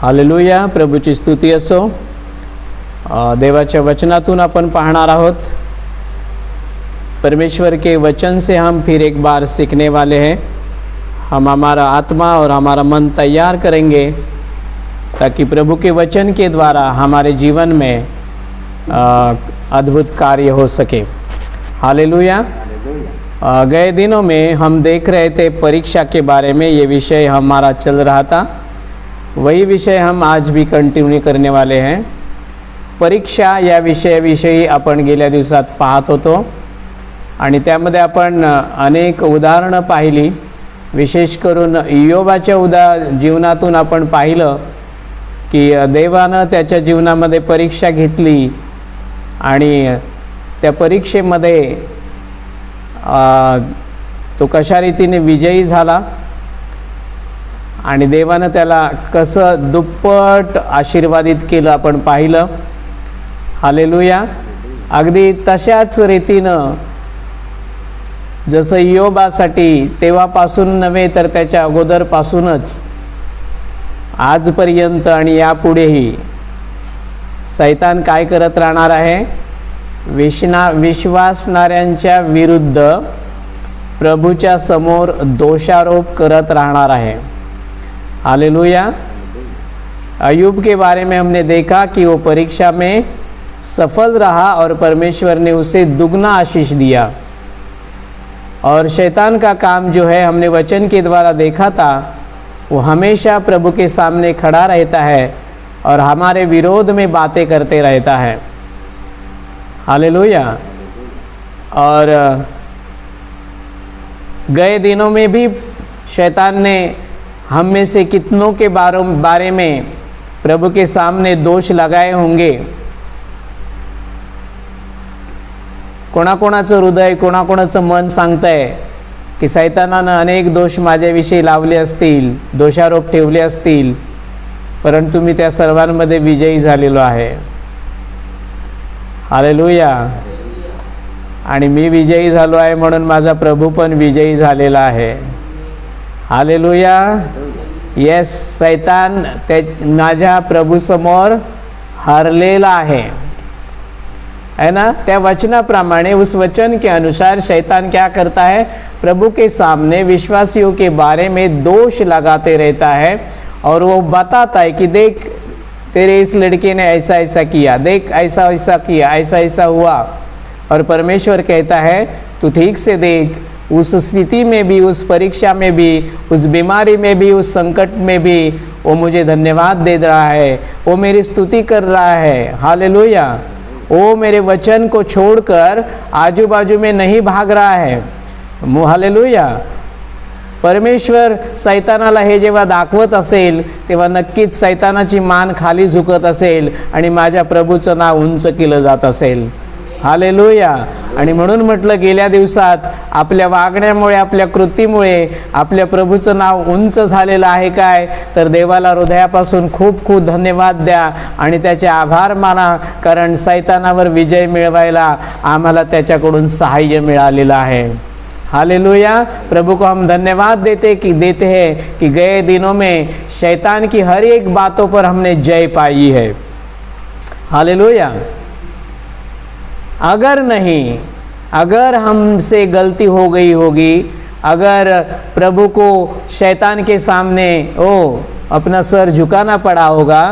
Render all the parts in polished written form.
Hallelujah, प्रभूची स्तुती असो। देवाच्या वचनातून आपण पाहणार आहोत। परमेश्वर के वचन से हम फिर एक बार सीखने वाले हैं। हम हमारा आत्मा और हमारा मन तैयार करेंगे ताकि प्रभु के वचन के द्वारा हमारे जीवन में अद्भुत कार्य हो सके। हालेलुया। गए दिनों में हम देख रहे थे परीक्षा के बारे में, ये विषय हमारा चल रहा था। वही विषय हम आज भी कंटिन्यू करने वाले हैं। परीक्षा या विषयाविषयी आपण गेल्या दिवसात पाहत होतो आणि त्यामध्ये आपण अनेक उदाहरणं पाहिली। विशेष करून इयोबाच्या जीवनातून आपण पाहिलं की देवानं त्याच्या जीवनामध्ये परीक्षा घेतली आणि त्या परीक्षेमध्ये तो कशा रीतीने विजयी झाला आणि देवानं त्याला कसं दुप्पट आशीर्वादित केलं आपण पाहिलं। हालेलुया। अगदी तशाच रीतीनं जसं इयोबासाठी तेव्हापासून नव्हे तर त्याच्या अगोदरपासूनच आजपर्यंत आणि यापुढेही सैतान काय करत राहणार आहे? विश्वासणाऱ्यांच्या विरुद्ध प्रभूच्या समोर दोषारोप करत राहणार आहे। हालेलुया। अय्यूब के बारे में हमने देखा कि वो परीक्षा में सफल रहा और परमेश्वर ने उसे दुगना आशीष दिया। और शैतान का काम जो है, हमने वचन के द्वारा देखा था, वो हमेशा प्रभु के सामने खड़ा रहता है और हमारे विरोध में बातें करते रहता है। हालेलुया। और गए दिनों में भी शैतान ने हम में से कितनों के बारे में प्रभु के सामने दोष लगाए होंगे। कोणाकोणाचं हृदय, कोणाकोणाचं मन सांगतंय की सैतानानं अनेक दोष माझ्याविषयी लावले असतील, दोषारोप ठेवले असतील, परंतु मी त्या सर्वांमध्ये विजयी झालेलो आहे। हालेलुया। आणि मी विजयी झालो आहे म्हणून माझा प्रभू पण विजयी झालेला आहे। हालेलुया। येस, सैतान माझ्या प्रभू समोर हारलेला आहे, है ना। त्या वचनाप्रमाणे, उस वचन के अनुसार शैतान क्या करता है? प्रभु के सामने विश्वासियों के बारे में दोष लगाते रहता है और वो बताता है कि देख, तेरे इस लड़के ने ऐसा ऐसा किया, देख ऐसा ऐसा किया, ऐसा ऐसा हुआ। और परमेश्वर कहता है तू ठीक से देख, उस स्थिति में भी, उस परीक्षा में भी, उस बीमारी में भी, उस संकट में भी वो मुझे धन्यवाद दे रहा है, वो मेरी स्तुति कर रहा है। हालेलुया। वो मेरे वचन को छोड़कर आजू बाजू में नहीं भाग रहा है। हालेलुया। परमेश्वर सैतानाला हे जेव्हा दाखवत असेल तेव्हा नक्कीच सैतानाची मान खाली झुकत असेल आणि माझ्या प्रभूचं नाव उंच केलं जात असेल। हालेलुया। आणि म्हणून म्हटलं, गेल्या दिवसात आपल्या वागण्यामुळे, आपल्या कृतीमुळे आपल्या प्रभूचं नाव उंच झालेलं आहे काय? तर देवाला हृदयापासून खूप खूप धन्यवाद द्या आणि त्याचे आभार माना, कारण सैतानावर विजय मिळवायला आम्हाला त्याच्याकडून सहाय्य मिळालेलं आहे। हालेलुया। प्रभु को हम धन्यवाद देते हैं कि गए दिनों में शैतान की हर एक बातों पर हमने जय पाई है। हालेलुया। अगर हमसे गलती हो गई होगी, अगर प्रभु को शैतान के सामने अपना सर झुकाना पड़ा होगा,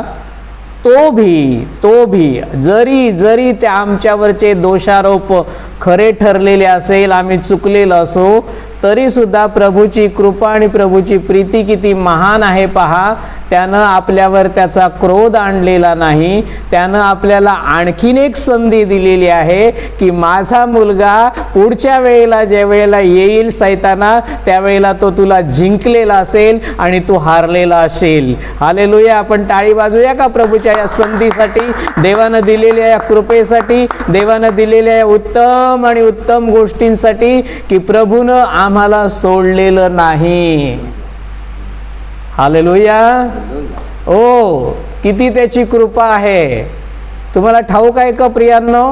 तो भी जरी त्या आमच्यावरचे दोषारोप खरे ठरलेले असेल, आम्ही चुकलेलो असो, तरी सुद्धा प्रभूची कृपा आणि प्रभूची प्रीती किती महान आहे पहा। त्यानं आपल्यावर त्याचा क्रोध आणलेला नाही, त्यानं आपल्याला आणखीन एक संधी दिलेली आहे की माझा मुलगा पुढच्या वेळेला, ज्या वेळेला येईल सैताना, त्यावेळेला तो तुला जिंकलेला असेल आणि तू हारलेला असेल। हालेलुया। आपण टाळी वाजवूया का प्रभूच्या या संधीसाठी, देवानं दिलेल्या या कृपेसाठी, देवानं दिलेल्या या उत्तम आणि उत्तम गोष्टींसाठी की प्रभूनं आम्हाला सोडलेलं नाही। हालेलुया। ओ, किती त्याची कृपा आहे। तुम्हाला ठाऊक आहे का प्रियांनो,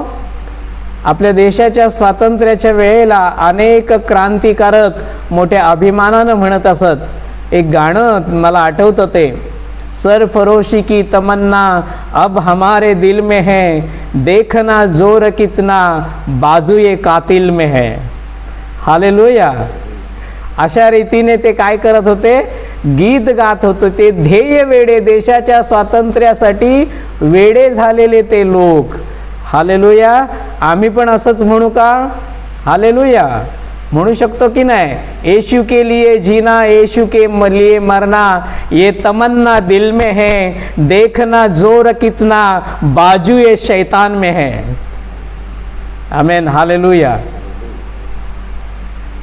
आपल्या देशाच्या स्वातंत्र्याच्या वेळेला अनेक क्रांतिकारक मोठ्या अभिमानानं म्हणत असत। एक गाणं मला आठवतं, ते सरफरोशी की तमन्ना अब हमारे दिल में है, देखना जोर कितना बाजुए कातिल में है. हालेलुया. अशा रीतीने ते काय करत होते, गीत गात होते. ते ध्येय वेडे, देशाच्या स्वातंत्र्यासाठी वेडे झालेले ते लोक. हालेलुया. आम्ही पण असंच म्हणू का? हालेलुया. म्हणू शकतो की नाही? यीशु के लिए जीना, यीशु के लिए मरना, ये तमन्ना दिल में है, देखना जोर कितना बाजू ये शैतान में है. आमेन. हालेलुया.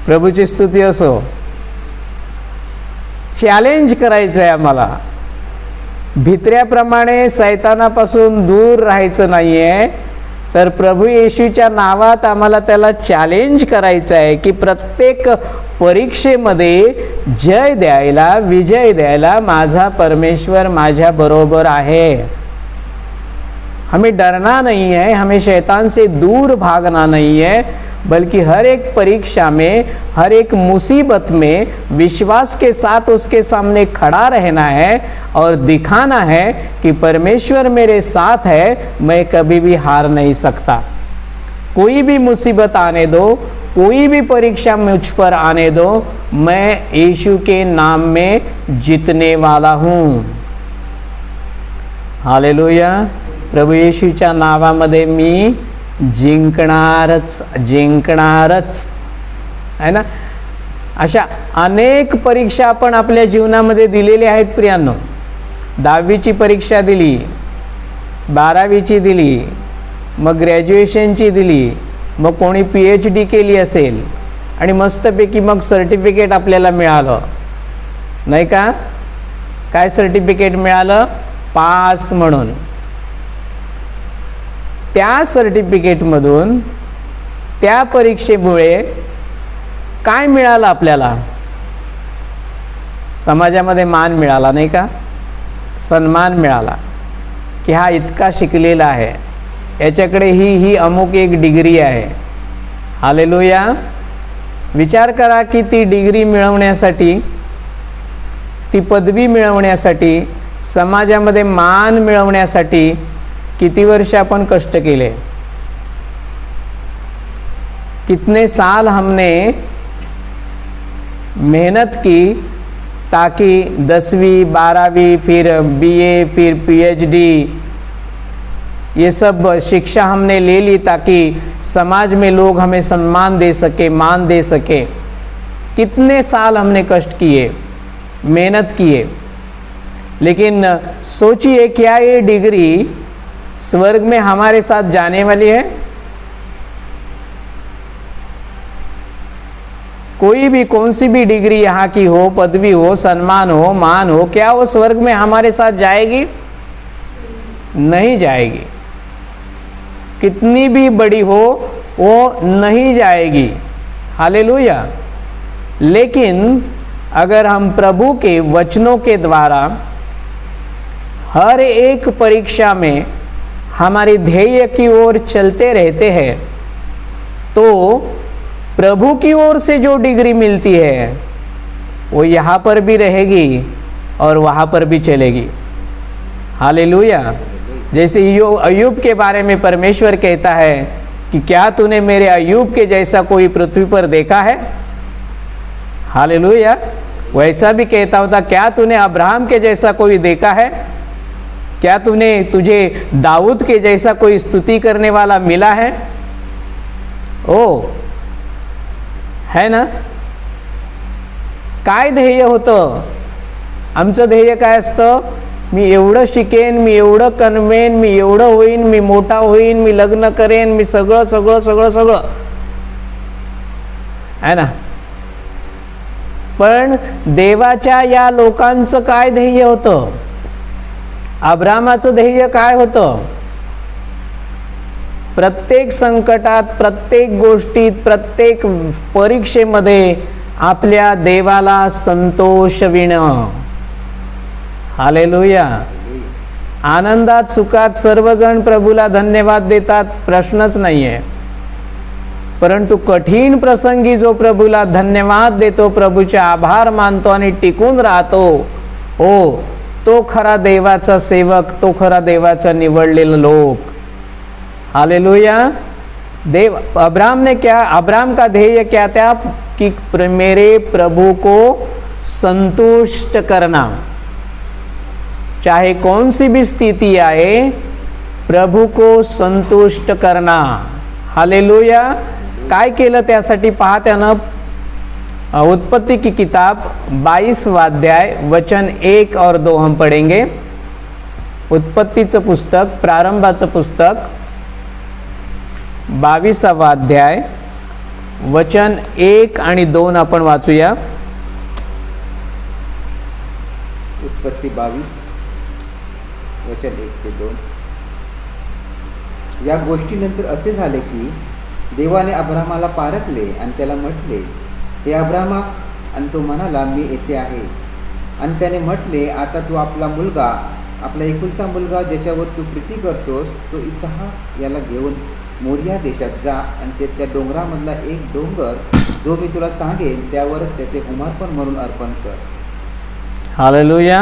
प्रभूची स्तुती असो. चॅलेंज करायचं आहे आम्हाला. भित्र्याप्रमाणे सैतानापासून दूर राहायचं नाहीये, तर प्रभू येशूच्या नावात आम्हाला त्याला चॅलेंज करायचं आहे की प्रत्येक परीक्षेमध्ये जय द्यायला, विजय द्यायला माझा परमेश्वर माझ्या बरोबर है. हमें डरना नहीं है, हमें शैतान से दूर भागना नहीं है, बल्कि हर एक परीक्षा में, हर एक मुसीबत में विश्वास के साथ उसके सामने खड़ा रहना है और दिखाना है कि परमेश्वर मेरे साथ है, मैं कभी भी हार नहीं सकता. कोई भी मुसीबत आने दो, कोई भी परीक्षा मुझ पर आने दो, मैं यीशु के नाम में जीतने वाला हूँ. हालेलुया. प्रभू येशूच्या नावामध्ये मी जिंकणारच जिंकणारच आहे ना. अशा अनेक परीक्षा आपण आपल्या जीवनामध्ये दिलेल्या आहेत प्रियांनो. 10वीची परीक्षा दिली, 12वीची दिली, मग ग्रॅज्युएशनची दिली, मग कोणी PhD केली असेल आणि मस्तपैकी मग सर्टिफिकेट आपल्याला मिळालं नाही का? काय सर्टिफिकेट मिळालं? पास म्हणून. त्या सर्टिफिकेटमधून, त्या परीक्षेमुळे काय मिळालं आपल्याला? समाजामध्ये मान मिळाला नाही का? सन्मान मिळाला की हा इतका शिकलेला आहे, याच्याकडे ही अमुक एक डिग्री आहे. हालेलुया. विचार करा की ती डिग्री मिळवण्यासाठी, ती पदवी मिळवण्यासाठी, समाजामध्ये मान मिळवण्यासाठी किती वर्ष आपण कष्ट केले. कितने साल हमने मेहनत की ताकि 10वीं 12वीं फिर BA फिर PhD ये सब शिक्षा हमने ले ली ताकि समाज में लोग हमें सम्मान दे सके, मान दे सके. कितने साल हमने कष्ट किए, मेहनत किए. लेकिन सोचिए क्या ये डिग्री स्वर्ग में हमारे साथ जाने वाली है? कोई भी, कौन सी भी डिग्री यहाँ की हो, पदवी हो, सम्मान हो, मान हो, क्या वो स्वर्ग में हमारे साथ जाएगी? नहीं जाएगी. कितनी भी बड़ी हो वो नहीं जाएगी. हालेलुया. लेकिन अगर हम प्रभु के वचनों के द्वारा हर एक परीक्षा में हमारी ध्येय की ओर चलते रहते हैं, तो प्रभु की ओर से जो डिग्री मिलती है वो यहाँ पर भी रहेगी और वहाँ पर भी चलेगी. हालेलुया. जैसे अय्यूब के बारे में परमेश्वर कहता है कि क्या तूने मेरे अय्यूब के जैसा कोई पृथ्वी पर देखा है? हालेलुया. वैसा भी कहता होता, क्या तूने अब्राहम के जैसा कोई देखा है? क्या तुझे दाऊद के जैसा कोई स्तुति करने वाला मिला है? ओ है ना. काय ध्येय होतं आमचं? ध्येय काय असतं? मी एवढं शिकेन, मी एवढं कन्वेन, मी एवढं होईन, मी मोठा होईन, मी लग्न करेन, मी सगळं सगळं सगळं सगळं है ना. पण देवाच्या या लोकांचं काय ध्येय होतं? अब्रामाचं ध्येय काय होतं? प्रत्येक संकटात, प्रत्येक गोष्टीत, प्रत्येक परीक्षेमध्ये आपल्या देवाला संतोषविणं. हालेलुया. आनंदात सुखात सर्वजण प्रभूला धन्यवाद देतात, प्रश्नच नाहीये. परंतु कठीण प्रसंगी जो प्रभूला धन्यवाद देतो, प्रभूचे आभार मानतो आणि टिकून राहतो, ओ तो खरा देवाचा सेवक, तो खरा देवाचा निवडलेला लोक. हालेलुया. देव अब्राहम ने क्या, अब्राहम का ध्येय क्या था कि मेरे प्रभु को संतुष्ट करना. चाहे कौन सी भी स्थिति आए, प्रभु को संतुष्ट करना. हालेलुया. काय केलं त्यासाठी पहा. त्यानं उत्पत्ति की किताब 22वां अध्याय वचन 1 और 2 हम पढ़ेंगे. उत्पत्तीचं पुस्तक, प्रारंभाचं पुस्तक 22वां अध्याय वचन 1 आणि 2 आपण वाचूया. उत्पत्ती 22 वचन 1 ते 2. या गोष्टीनंतर असे झाले की देवाने अब्रामाला पारखले आणि त्याला म्हटले, हे अब्रामा. आणि तो म्हणाला, मी येथे आहे. आणि त्याने म्हटले, आता तू आपला मुलगा, आपला एकुलता मुलगा ज्याच्यावर तू प्रीती करतोस, तो इसहाक याला घेऊन मोरिया देशात जा आणि त्या डोंगरामधला एक डोंगर जो मी तुला सांगेन त्यावर त्याचे कुमारपण म्हणून अर्पण कर. हालेलुया.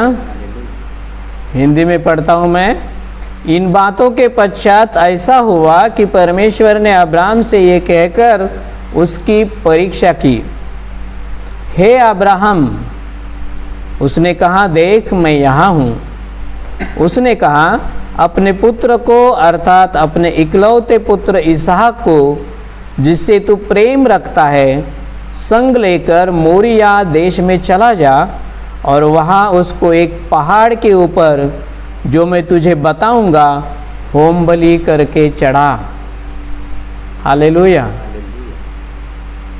हिंदी में पढ़ता हूँ मैं. इन बातों के पश्चात ऐसा हुआ कि परमेश्वर ने अब्राम से ये कहकर उसकी परीक्षा की, हे अब्राहम. उसने कहा, देख मैं यहाँ हूँ. उसने कहा, अपने पुत्र को अर्थात अपने इकलौते पुत्र इसहाक को जिससे तू प्रेम रखता है संग लेकर मोरिया देश में चला जा और वहाँ उसको एक पहाड़ के ऊपर जो मैं तुझे बताऊंगा होम बलि करके चढ़ा. हालेलुया.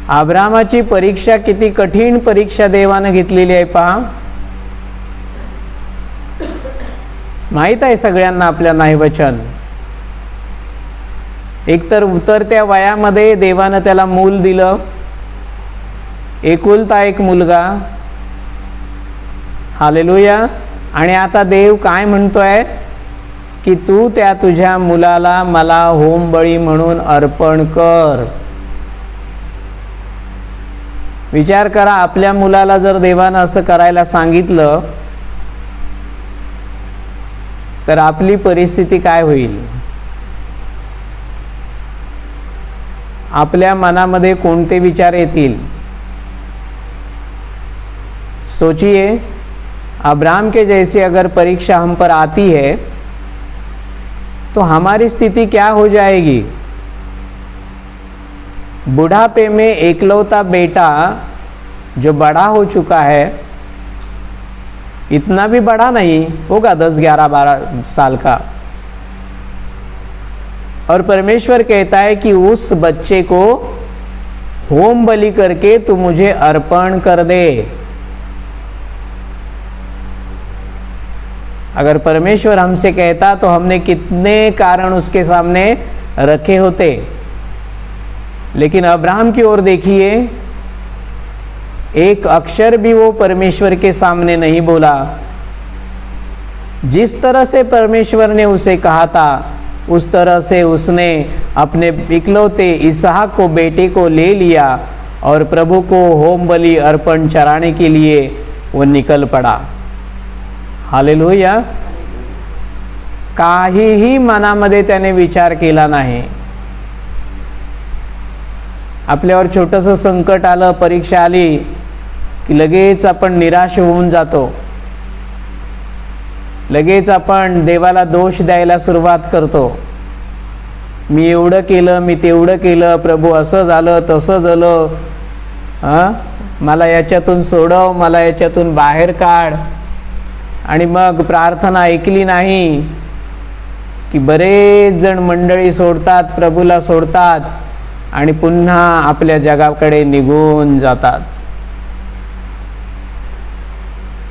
अब्रामाची परीक्षा किती कठीण परीक्षा देवाने घेतलेली आहे पहा. माहीत आहे सगळ्यांना आपल्याला हे वचन. एकतर उतरत्या वयामध्ये देवानं त्याला मूल दिलं, एकुलता एक मुलगा. हालेलुया. आणि आता देव काय म्हणतोय की तू त्या तुझ्या मुलाला मला होम बळी म्हणून अर्पण कर. विचार करा, आपल्या मुलाला जर देवानं असं करायला सांगितलं तर आपली परिस्थिती काय होईल? आपल्या मनामध्ये कोणते विचार येतील? सोचिए, अब्राहम के जैसी अगर परीक्षा हम पर आती है तो हमारी स्थिति क्या हो जाएगी? बुढ़ापे में एकलौता बेटा जो बड़ा हो चुका है, इतना भी बड़ा नहीं होगा, 10, 11, 12 साल का, और परमेश्वर कहता है कि उस बच्चे को होम बलि करके तू मुझे अर्पण कर दे. अगर परमेश्वर हमसे कहता तो हमने कितने कारण उसके सामने रखे होते. लेकिन अब्राहम की ओर देखिए, एक अक्षर भी वो परमेश्वर के सामने नहीं बोला. जिस तरह से परमेश्वर ने उसे कहा था उस तरह से उसने अपने इकलौते इसहाक को, बेटे को ले लिया और प्रभु को होम बलि अर्पण चढ़ाने के लिए वो निकल पड़ा. हालेलुया. काहीही मनामध्ये त्याने विचार केला नाही. आपल्यावर छोटंसं संकट आलं, परीक्षा आली की लगेच आपण निराश होऊन जातो. लगेच आपण देवाला दोष द्यायला सुरुवात करतो. मी एवढं केलं, मी तेवढं केलं, प्रभू असं झालं, तसं झालं, मला याच्यातून सोडव, मला याच्यातून बाहेर काढ. आणि मग प्रार्थना ऐकली नाही की बरेच जण मंडळी सोडतात, प्रभूला सोडतात आणि पुन्हा आपल्या जगाकडे निघून जातात.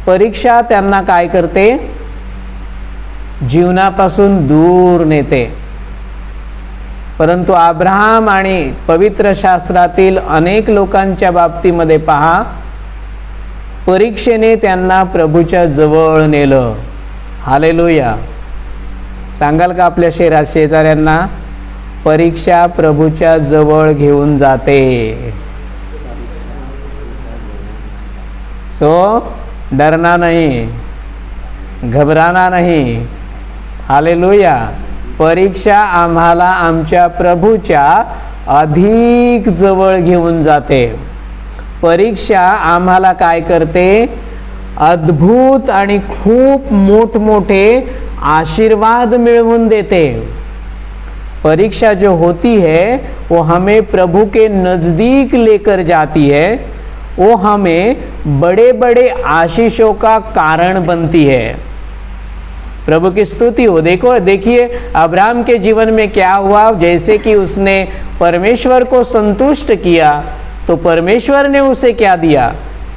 परीक्षा त्यांना काय करते? जीवनापासून दूर नेते. परंतु अब्राहम आणि पवित्र शास्त्रातील अनेक लोकांच्या बाबतीमध्ये पहा, परीक्षेने त्यांना प्रभूच्या जवळ नेलं. हालेलुया. सांगाल का आपल्या शेजाऱ्यांना, परीक्षा प्रभूच्या जवळ घेऊन जाते. सो डरना नहीं. घबराना नहीं. हालेलुया. परीक्षा आम्हाला आमच्या प्रभूच्या अधिक जवळ घेऊन जाते. परीक्षा आम्हाला काय करते? अद्भुत आणि खूप मोठमोठे आशीर्वाद मिळवून देते. परीक्षा जो होती है वो हमें प्रभु के नज़दीक लेकर जाती है. वो हमें बड़े बड़े आशीषों का कारण बनती है. प्रभु की स्तुति हो. देखिए अब्राहम के जीवन में क्या हुआ. जैसे कि उसने परमेश्वर को संतुष्ट किया तो परमेश्वर ने उसे क्या दिया.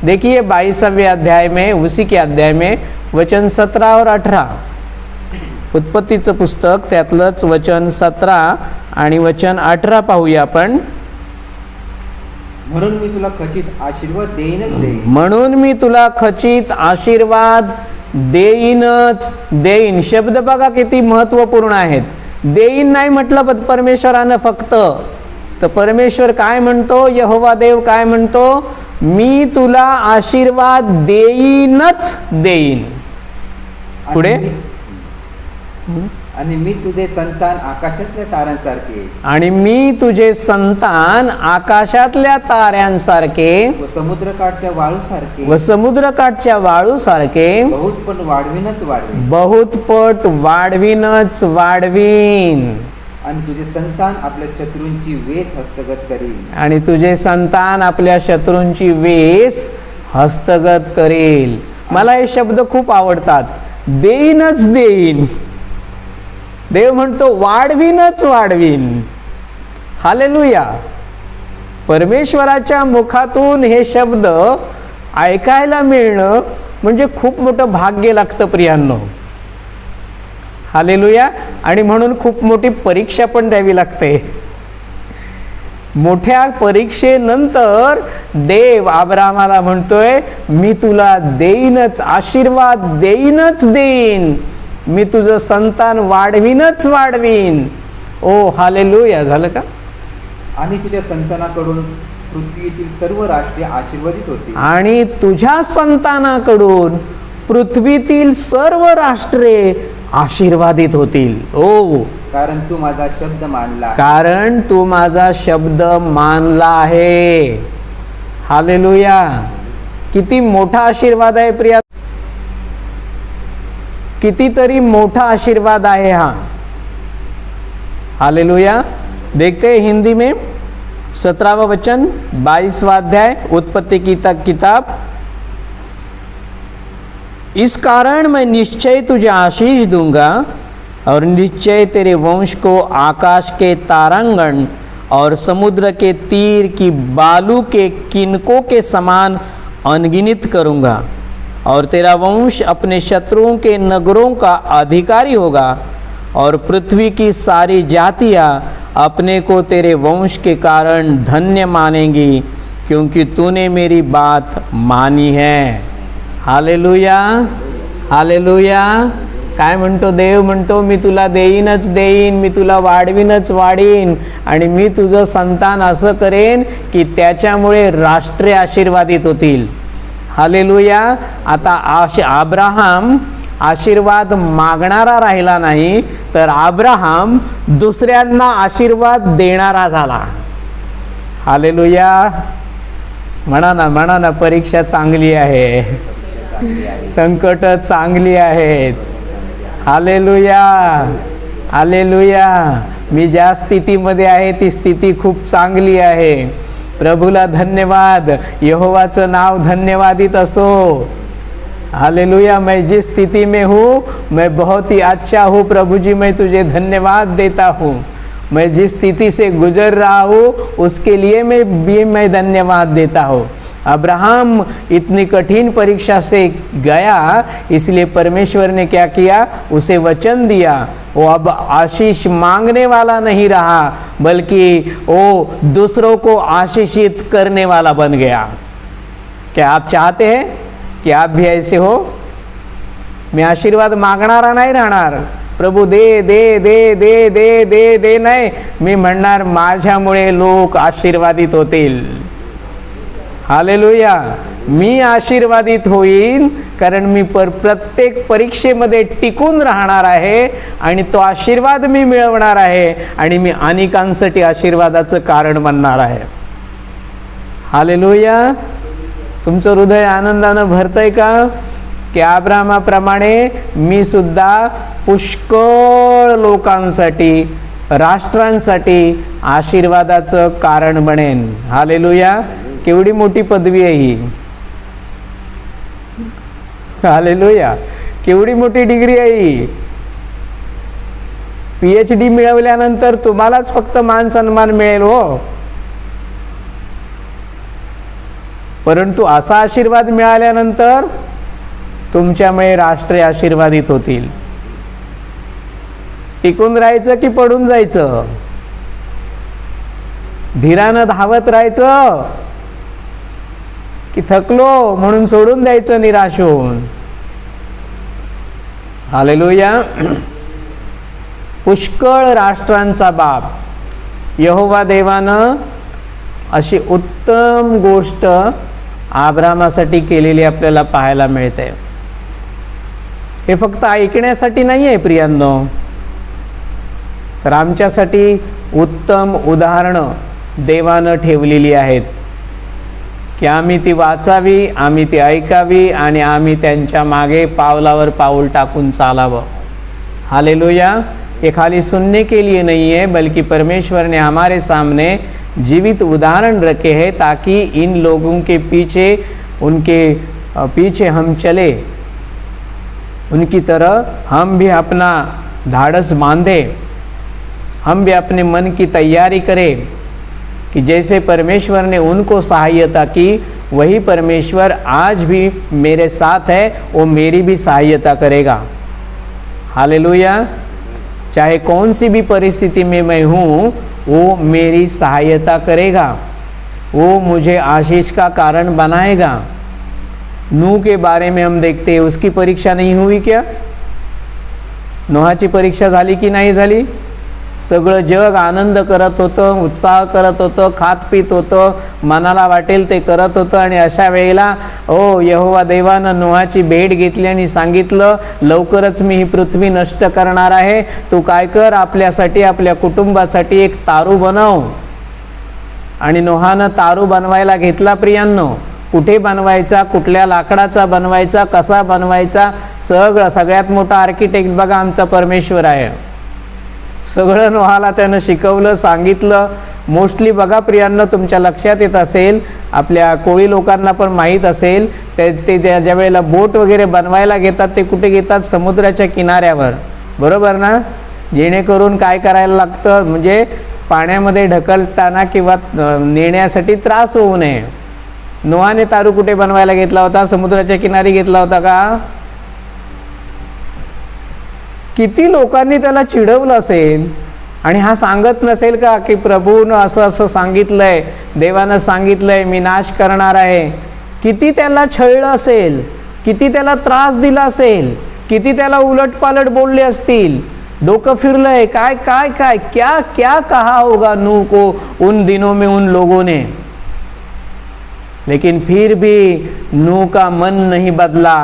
देखिए 22वें अध्याय में, उसी के अध्याय में वचन 17 और 18, उत्पत्तीचं पुस्तक त्यातलंच वचन 17 आणि वचन 18 पाहूया आपण. म्हणून मी तुला खचित आशीर्वाद देईनच देईन. म्हणून मी तुला खचित आशीर्वाद देईनच देईन. शब्द बघा किती महत्वपूर्ण आहेत. देईन नाही म्हटलं परमेश्वरानं फक्त, तर परमेश्वर काय म्हणतो, यहोवा देव काय म्हणतो, मी तुला आशीर्वाद देईनच देईन. पुढे आणि मी तुझे संतान आकाशातल्या ताऱ्यांसारखे. आणि मी तुझे संतान आकाशातल्या ताऱ्यांसारखे व समुद्रकाठच्या वाळूसारखे. व समुद्रकाठच्या वाळूसारखे बहुतपट वाढवीनच वाढवीन. बहुतपट वाढवीनच वाढवीन. आणि तुझे संतान आपल्या शत्रूंची वेस हस्तगत करील. आणि तुझे संतान आपल्या शत्रूंची वेस हस्तगत करेल. मला हे शब्द खूप आवडतात. देईनच देईन. देव म्हणतो वाढवीनच वाढवीन. हालेलुया. परमेश्वराच्या मुखातून हे शब्द ऐकायला मिळणं म्हणजे खूप मोठं भाग्य लागतं प्रियांनो. हालेलुया. आणि म्हणून खूप मोठी परीक्षा पण द्यावी लागते. मोठ्या परीक्षेनंतर देव अब्राहामाला म्हणतोय मी तुला देईनच आशीर्वाद देईनच देईन. मी तुझं संतान वाढवीनच वाढवीन. ओ हालेलुया. झालं का. आणि तुझ्या संतानाकडून पृथ्वीतील सर्व राष्ट्रे आशीर्वादित होतील. आणि तुझ्या संतानाकडून पृथ्वीतील सर्व राष्ट्रे आशीर्वादित होतील. ओ कारण तू माझा शब्द मानला. कारण तू माझा शब्द मानला आहे. हालेलुया. किती मोठा आशीर्वाद आहे प्रिया. कितीतरी मोठा आशीर्वाद आहे हा. हालेलुया. देखते हैं हिंदी में 17वां वचन 22वां अध्याय उत्पत्ति की किताब. इस कारण मैं निश्चय तुझे आशीष दूंगा और निश्चय तेरे वंश को आकाश के तारांगण और समुद्र के तीर की बालू के किनकों के समान अनगिनत करूँगा और तेरा वंश अपने शत्रुओं के नगरों का अधिकारी होगा और पृथ्वी की सारी जातियाँ अपने को तेरे वंश के कारण धन्य मानेंगी क्योंकि तूने मेरी बात मानी है. हालेलुया. हालेलुया. काय म्हणतो देव. म्हणतो मी तुला देईनच देईन. मी तुला वाढवीनच वाढीन. आणि मी तुझं संतान असं करेन की त्याच्यामुळे राष्ट्रे आशीर्वादित होतील. हालेलुया. आता अब्राहम आशीर्वाद मागणारा राहिला नाही तर अब्राहम दुसऱ्यांना आशीर्वाद देणारा झाला. हालेलुया. म्हणा ना परीक्षा चांगली आहे. संकट चांगली आहेत. हालेलुया. हालेलुया. मी ज्या स्थितीमध्ये आहे ती स्थिती खूप चांगली आहे. प्रभूला धन्यवाद. यहोवाचं नाव धन्यवादित असो. हालेलुया. मैं जिस स्थिति में हूँ मैं बहुत ही अच्छा हूँ प्रभु जी. मैं तुझे धन्यवाद देता हूँ. मैं जिस स्थिति से गुजर रहा हूँ उसके लिए मैं धन्यवाद देता हूँ. अब्राहम इतनी कठिन परीक्षा से गया इसलिए परमेश्वर ने क्या किया, उसे वचन दिया. वो अब आशीष मांगने वाला नहीं रहा बल्कि वो दूसरों को आशीषित करने वाला बन गया. क्या आप चाहते हैं कि आप भी ऐसे हो? मैं आशीर्वाद मागणारा नाही राहणार. प्रभू दे दे दे दे दे दे दे नाही. मी म्हणणार माझ्यामुळे लोक आशीर्वादित होतील. हालेलुया. मी आशीर्वादित होईन कारण मी प्रत्येक परीक्षेमध्ये टिकून राहणार आहे आणि तो आशीर्वाद मी मिळवणार आहे आणि मी अनेकांसाठी आशीर्वादाचं कारण बनणार आहे. हालेलुया. तुमचं हृदय आनंदानं भरतंय का की अब्रामाप्रमाणे मी सुद्धा पुष्कळ लोकांसाठी, राष्ट्रांसाठी आशीर्वादाचं कारण बनेन. हालेलुया. केवढी मोठी पदवी आहे ही. हालेलुया. केवढी मोठी डिग्री आहे ही. PhD मिळवल्यानंतर तुम्हालाच फक्त मान सन्मान मिळेल हो, परंतु असा आशीर्वाद मिळाल्यानंतर तुमच्यामुळे राष्ट्रे आशीर्वादित होतील. टिकून राहायचं की पडून जायचं? धीरानं धावत राहायचं की थकलो म्हणून सोडून द्यायचं निराश होऊन? हालेलुया. पुष्कळ राष्ट्रांचा बाप यहोवा देवानं अशी उत्तम गोष्ट अब्रामासाठी केलेली आपल्याला पाहायला मिळते. हे फक्त ऐकण्यासाठी नाही आहे प्रियांनो, तर आमच्यासाठी उत्तम उदाहरणं देवानं ठेवलेली आहेत की आम्ही ती वाचावी, आम्ही ती ऐकावी आणि आम्ही त्यांच्या मागे पावलावर पाऊल टाकून चालावं. हालेलुया. ये खाली सुनने के लिए नहीं है बल्कि परमेश्वर ने हमारे सामने जीवित उदाहरण रखे हैं ताकि इन लोगों के पीछे, उनके पीछे हम चले, उनकी तरह हम भी अपना धाड़स बांधे, हम भी अपने मन की तैयारी करें कि जैसे परमेश्वर ने उनको सहायता की वही परमेश्वर आज भी मेरे साथ है, वो मेरी भी सहायता करेगा. हालेलुया. चाहे कौन सी भी परिस्थिति में मैं हूँ वो मेरी सहायता करेगा, वो मुझे आशीष का कारण बनाएगा. नूह के बारे में हम देखते हैं, उसकी परीक्षा नहीं हुई क्या? नोहाची परीक्षा झाली की नाही झाली? सगळं जग आनंद करत होतं, उत्साह करत होतं, खात पीत होतं, मनाला वाटेल ते करत होतं आणि अशा वेळेला यहोवा देवानं नोहाची भेट घेतली आणि सांगितलं लवकरच मी ही पृथ्वी नष्ट करणार आहे, तू काय कर, आपल्यासाठी, आपल्या कुटुंबासाठी एक तारू बनव. आणि नोहानं तारू बनवायला घेतला प्रियांनो. कुठे बनवायचा, कुठल्या लाकडाचा बनवायचा, कसा बनवायचा, सगळ्यात मोठा आर्किटेक्ट बघा आमचा परमेश्वर आहे. सगळं नोहाला त्यानं शिकवलं, सांगितलं. मोस्टली बघा प्रियांनो, तुमच्या लक्षात येत असेल, आपल्या कोळी लोकांना पण माहीत असेल, ते ज्या वेळेला बोट वगैरे बनवायला घेतात ते कुठे घेतात? समुद्राच्या किनाऱ्यावर, बरोबर ना? जेणेकरून काय करायला लागतं, म्हणजे पाण्यामध्ये ढकलताना किंवा नेण्यासाठी त्रास होऊ नये. नोहाने तारू कुठे बनवायला घेतला होता? समुद्राच्या किनारी घेतला होता का? किती लोकांनी त्याला चिडवलं असेल आणि हा सांगत नसेल का की प्रभूनं असं सांगितलंय, देवानं सांगितलंय मी नाश करणार आहे. किती त्याला छळलं असेल, किती त्याला त्रास दिला असेल, किती त्याला उलटपालट बोलले असतील. डोकं फिरलंय, काय काय काय क्या क्या कहा होगा नूह को उन दिनों में उन लोगों ने. लेकिन फिर भी नूह का मन नहीं बदला,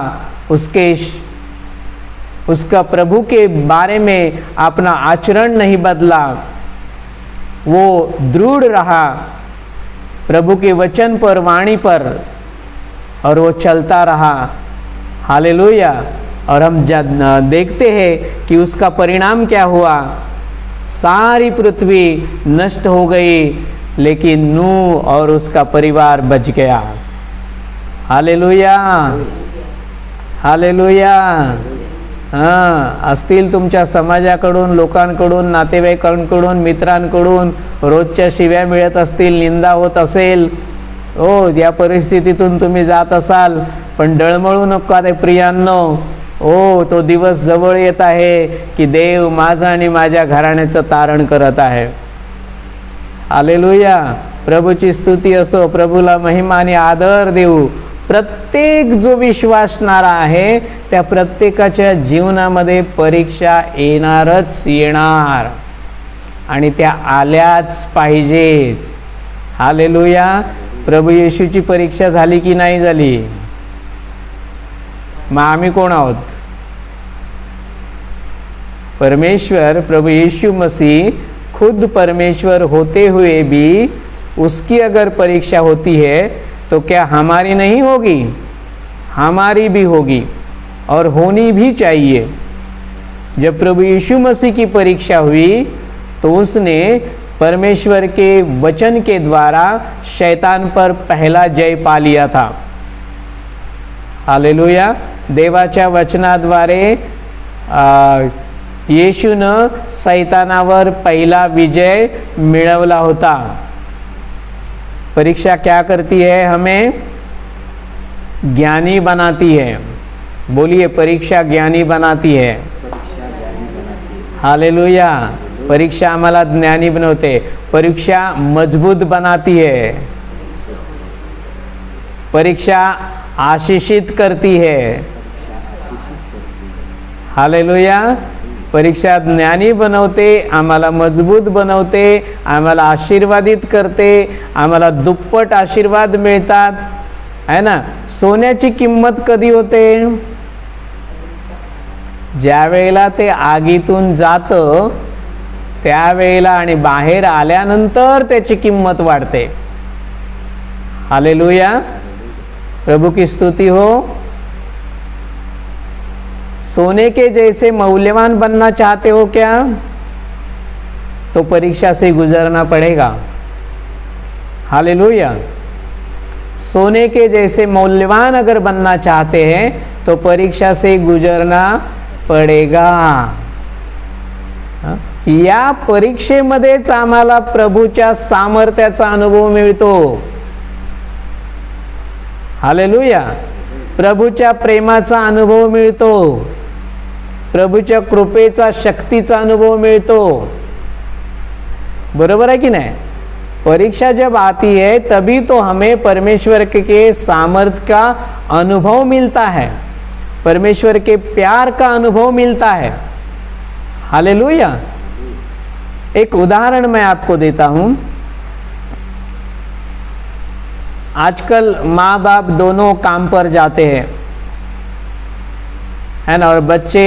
उसका प्रभु के बारे में अपना आचरण नहीं बदला, वो दृढ़ रहा प्रभु के वचन पर, वाणी पर, और वो चलता रहा. हालेलुया. और हम देखते हैं कि उसका परिणाम क्या हुआ. सारी पृथ्वी नष्ट हो गई लेकिन नूह और उसका परिवार बच गया. हालेलुया. हालेलुया. असतील तुमच्या समाजाकडून, लोकांकडून, नातेवाईकांकडून, मित्रांकडून रोजच्या शिव्या मिळत असतील, निंदा होत असेल, या परिस्थितीतून तुम्ही जात असाल, पण डळमळू नका रे प्रियांनो. तो दिवस जवळ येत आहे की देव माझं आणि माझ्या घराण्याचं तारण करत आहे. हालेलुया. प्रभूची स्तुती असो, प्रभूला महिमा आणि आदर देऊ. प्रत्येक जो विश्वासणारा आहे त्या प्रत्येकाच्या जीवनामध्ये परीक्षा येणारच येणार आणि त्या आल्याच पाहिजेत. हालेलुया. प्रभू येशूची परीक्षा झाली की नाही झाली? मग आम्ही कोण आहोत? परमेश्वर प्रभु यीशु मसीह खुद परमेश्वर होते हुए भी उसकी अगर परीक्षा होती है तो क्या हमारी नहीं होगी? हमारी भी होगी और होनी भी चाहिए। जब प्रभु यीशु मसीह की परीक्षा हुई तो उसने परमेश्वर के वचन के द्वारा शैतान पर पहला जय पा लिया था। हालेलुया। देवाच्या वचनाद्वारे येशूनं सैतानावर पहिला विजय मिळवला होता। परीक्षा क्या करती है? हमें ज्ञानी बनाती है। बोलिए, परीक्षा ज्ञानी बनाती है। हालेलुया। परीक्षा आम्हाला ज्ञानी बनवते। परीक्षा मजबूत बनाती है। परीक्षा आशीषित करती है। हालेलुया। परीक्षा ज्ञानी बनवते, आम्हाला मजबूत बनवते, आम्हाला आशीर्वादित करते, आम्हाला दुप्पट आशीर्वाद मिळतात, है ना। सोन्याची किंमत कधी होते? ज्या वेळेला ते आगीतून जातं त्यावेळेला आणि बाहेर आल्यानंतर त्याची किंमत वाढते। हालेलुया। प्रभु की स्तुति हो। सोने के जैसे मौल्यवान बनना चाहते हो क्या? तो परीक्षा से गुजरना पड़ेगा। हालेलुया। सोने के जैसे मौल्यवान अगर बनना चाहते हैं तो परीक्षा से गुजरना पडेगा। या परीक्षेमध्येच आम्हाला प्रभूच्या सामर्थ्याचा अनुभव मिळतो। हालेलुया। प्रभूच्या प्रेमाचा अनुभव मिळतो, प्रभूच्या कृपेचा शक्तीचा अनुभव मिळतो। बरोबर है कि नहीं? परीक्षा जब आती है तभी तो हमें परमेश्वर के सामर्थ्य का अनुभव मिलता है, परमेश्वर के प्यार का अनुभव मिलता है। हालेलुया। एक उदाहरण मैं आपको देता हूं। आजकल माँ बाप दोनों काम पर जाते हैं, है ना, और बच्चे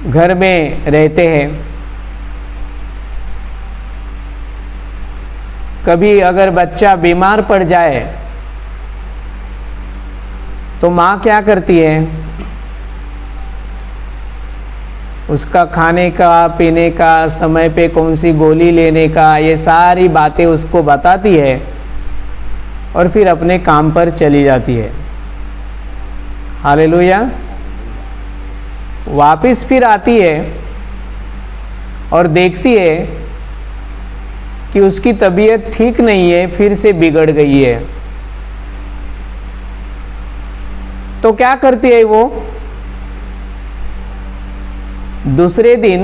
घर में रहते हैं। कभी अगर बच्चा बीमार पड़ जाए तो माँ क्या करती है? उसका खाने का, पीने का, समय पे कौन सी गोली लेने का, ये सारी बातें उसको बताती है और फिर अपने काम पर चली जाती है। हालेलुया। वापिस फिर आती है और देखती है कि उसकी तबीयत ठीक नहीं है, फिर से बिगड़ गई है। तो क्या करती है वो? दूसरे दिन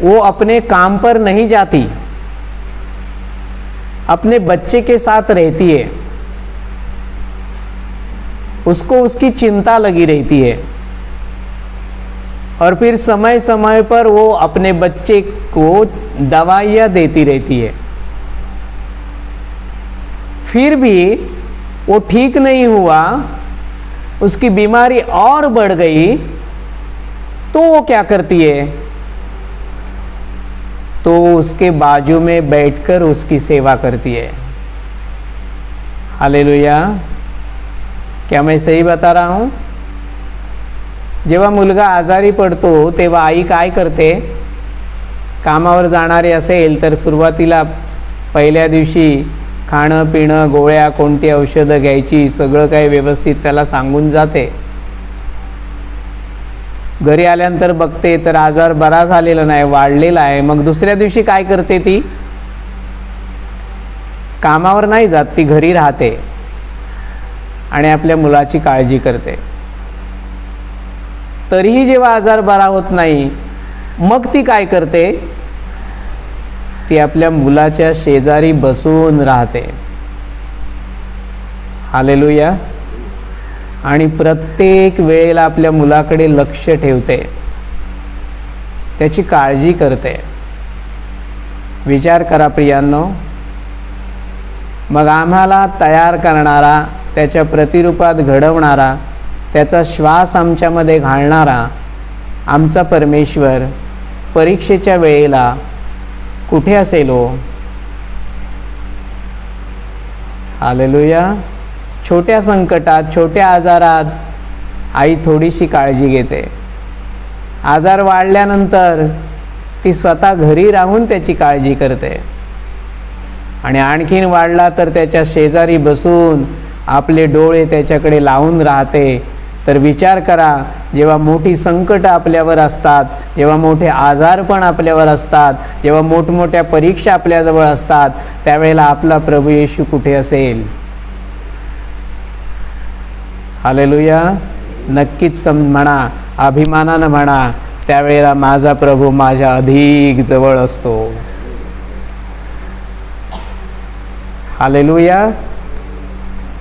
वो अपने काम पर नहीं जाती, अपने बच्चे के साथ रहती है। उसको उसकी चिंता लगी रहती है और फिर समय समय पर वो अपने बच्चे को दवाइयाँ देती रहती है। फिर भी वो ठीक नहीं हुआ, उसकी बीमारी और बढ़ गई, तो वो क्या करती है? तो उसके बाजू में बैठकर उसकी सेवा करती है। हालेलुया। क्या मैं सही बता रहा हूं? जेव्हा मुलगा आजारी पडतो तेव्हा आई काय करते? कामावर जाणारे असेल तर सुरुवातीला पहिल्या दिवशी खाणं पिणं, गोळ्या, कोणती औषधं घ्यायची, सगळं काही व्यवस्थित त्याला सांगून जाते। घरी आल्यानंतर बघते तर आजार बरा झालेला नाही, वाढलेला आहे। मग दुसऱ्या दिवशी काय करते ती? कामावर नाही जात, ती घरी राहते आणि आपल्या मुलाची काळजी करते। तरीही जेव्हा आजार बरा होत नाही मग ती काय करते? ती आपल्या मुलाच्या शेजारी बसून राहते। हालेलुया। आणि प्रत्येक वेळेला आपल्या मुलाकडे लक्ष ठेवते, त्याची काळजी करते। विचार करा प्रियांनो. मग आम्हाला तयार करणारा, त्याच्या प्रतिरूपात घडवणारा, त्याचा श्वास आमच्यामध्ये घालणारा आमचा परमेश्वर परीक्षेच्या वेळेला कुठे असेल हो? हालेलुया. छोट्या संकटात, छोट्या आजारात आई थोडीशी काळजी घेते. आजार वाढल्यानंतर ती स्वतः घरी राहून त्याची काळजी करते, आणि आणखीन वाढला तर त्याच्या शेजारी बसून आपले डोळे त्याच्याकडे लावून राहते. तर विचार करा, जेव्हा मोठी संकट आपल्यावर असतात, जेव्हा मोठे आजारपण आपल्यावर असतात, जेव्हा मोठमोठ्या परीक्षा आपल्याजवळ असतात, त्यावेळेला आपला प्रभू येशू कुठे असेल? हालेलुया. नक्कीच म्हणा, अभिमानानं म्हणा, त्यावेळेला माझा प्रभू माझ्या अधिक जवळ असतो. हालेलुया.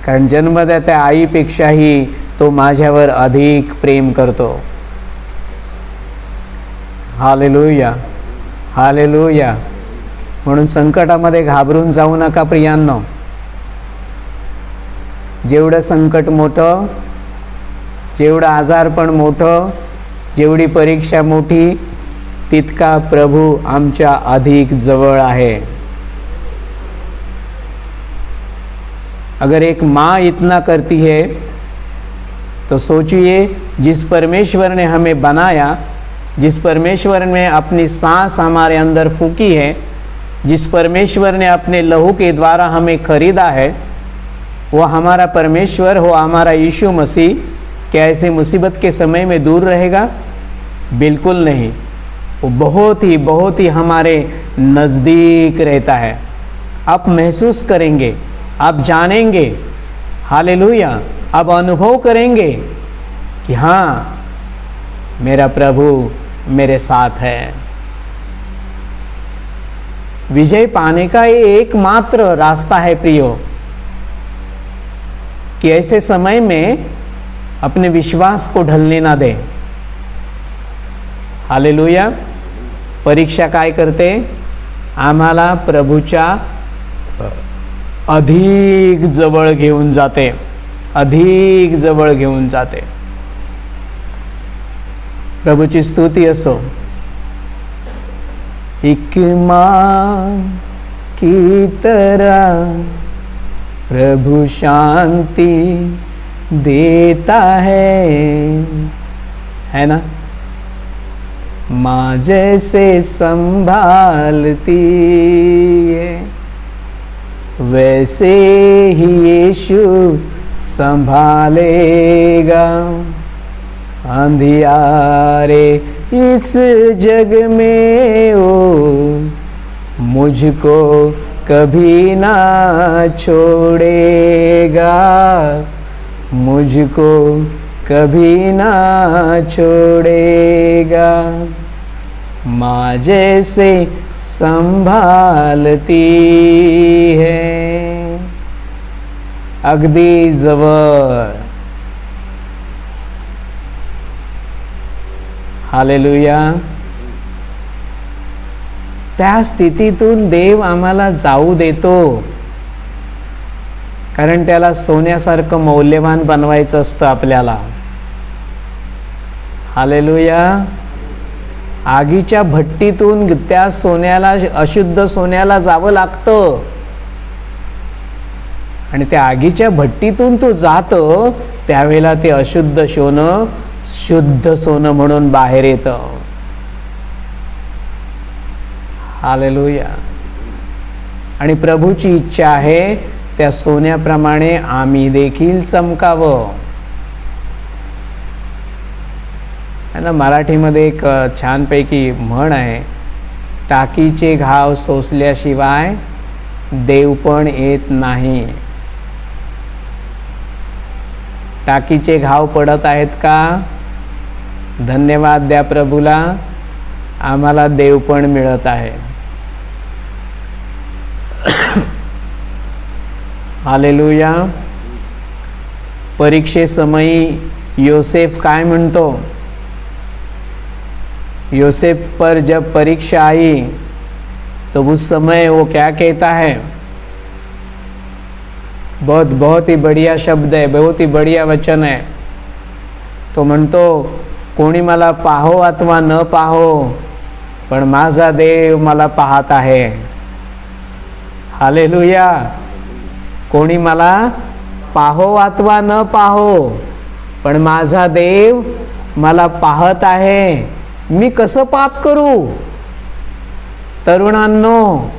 कारण जन्मदात्या आईपेक्षाही तो माझ्यावर अधिक प्रेम करतो. Hallelujah, hallelujah. म्हणून संकटामध्ये घाबरून जाऊ नका प्रियांनो. जेवढं संकट मोठं, जेवढं आजारपण मोठं, जेवढी परीक्षा मोठी, तितका प्रभू आमच्या अधिक जवळ आहे. अगर एक माँ इतना करती है तो सोचिए, जिस परमेश्वर ने हमें बनाया, जिस परमेश्वर ने अपनी सांस हमारे अंदर फूकी है, जिस परमेश्वर ने अपने लहू के द्वारा हमें खरीदा है, वो हमारा परमेश्वर, वो हमारा यीशु मसीह क्या ऐसे मुसीबत के समय में दूर रहेगा? बिल्कुल नहीं. वो बहुत ही हमारे नज़दीक रहता है. आप महसूस करेंगे, आप जानेंगे, हालेलुया, आप अनुभव करेंगे कि हाँ, मेरा प्रभु मेरे साथ है. विजय पाने का ये एकमात्र रास्ता है प्रियो, कि ऐसे समय में अपने विश्वास को ढलने ना दें. हालेलुया. परीक्षा काय करते? आम्हाला प्रभूच्या अधिक जवळ घेऊन जाते, अधिक जवळ घेऊन जाते. प्रभूची स्तुती असो. एक माँ की तरह प्रभु शांति देता है ना? माँ जैसे संभालती है, वैसे ही यीशु संभालेगा. अंधियारे इस जग में वो मुझको कभी ना छोड़ेगा, मुझको कभी ना छोड़ेगा. माँ जैसे संभालती है. अगदी जवळ. हालेलुया. त्या स्थितीतून देव आम्हाला जाऊ देतो, कारण त्याला सोन्यासारखं मौल्यवान बनवायचं असतं आपल्याला. हालेलुया. आगीच्या भट्टीतून त्या सोन्याला, अशुद्ध सोन्याला जावं लागतं, आणि त्या आगीच्या भट्टीतून तो जातो, त्यावेळेला ते अशुद्ध सोनं शुद्ध सोनं म्हणून बाहेर येतं. हालेलुया. आणि प्रभूची इच्छा आहे त्या सोन्याप्रमाणे आम्ही देखील चमकावं. ना, मराठीमध्ये एक छानपैकी म्हण आहे, टाकीचे घाव सोसल्याशिवाय देव पण येत नाही. टाकीचे घाव पडत आहेत का? धन्यवाद द्या प्रभूला, आम्हाला देव पण मिळत आहे. हालेलुया. परीक्षेसमयी योसेफ काय म्हणतो? योसेफ पर जब परीक्षा आई तो उस समय वो क्या कहता है, बहुत ही बढ़िया शब्द आहे, बहुत ही बढ़िया वचन आहे. तो म्हणतो, कोणी मला पाहो अथवा न पाहो, पण माझा देव मला पाहत आहे. हालेलुया. कोणी मला पाहो अथवा न पाहो, पण माझा देव मला पाहत आहे. मी कसं पाप करू? तरुणांनो,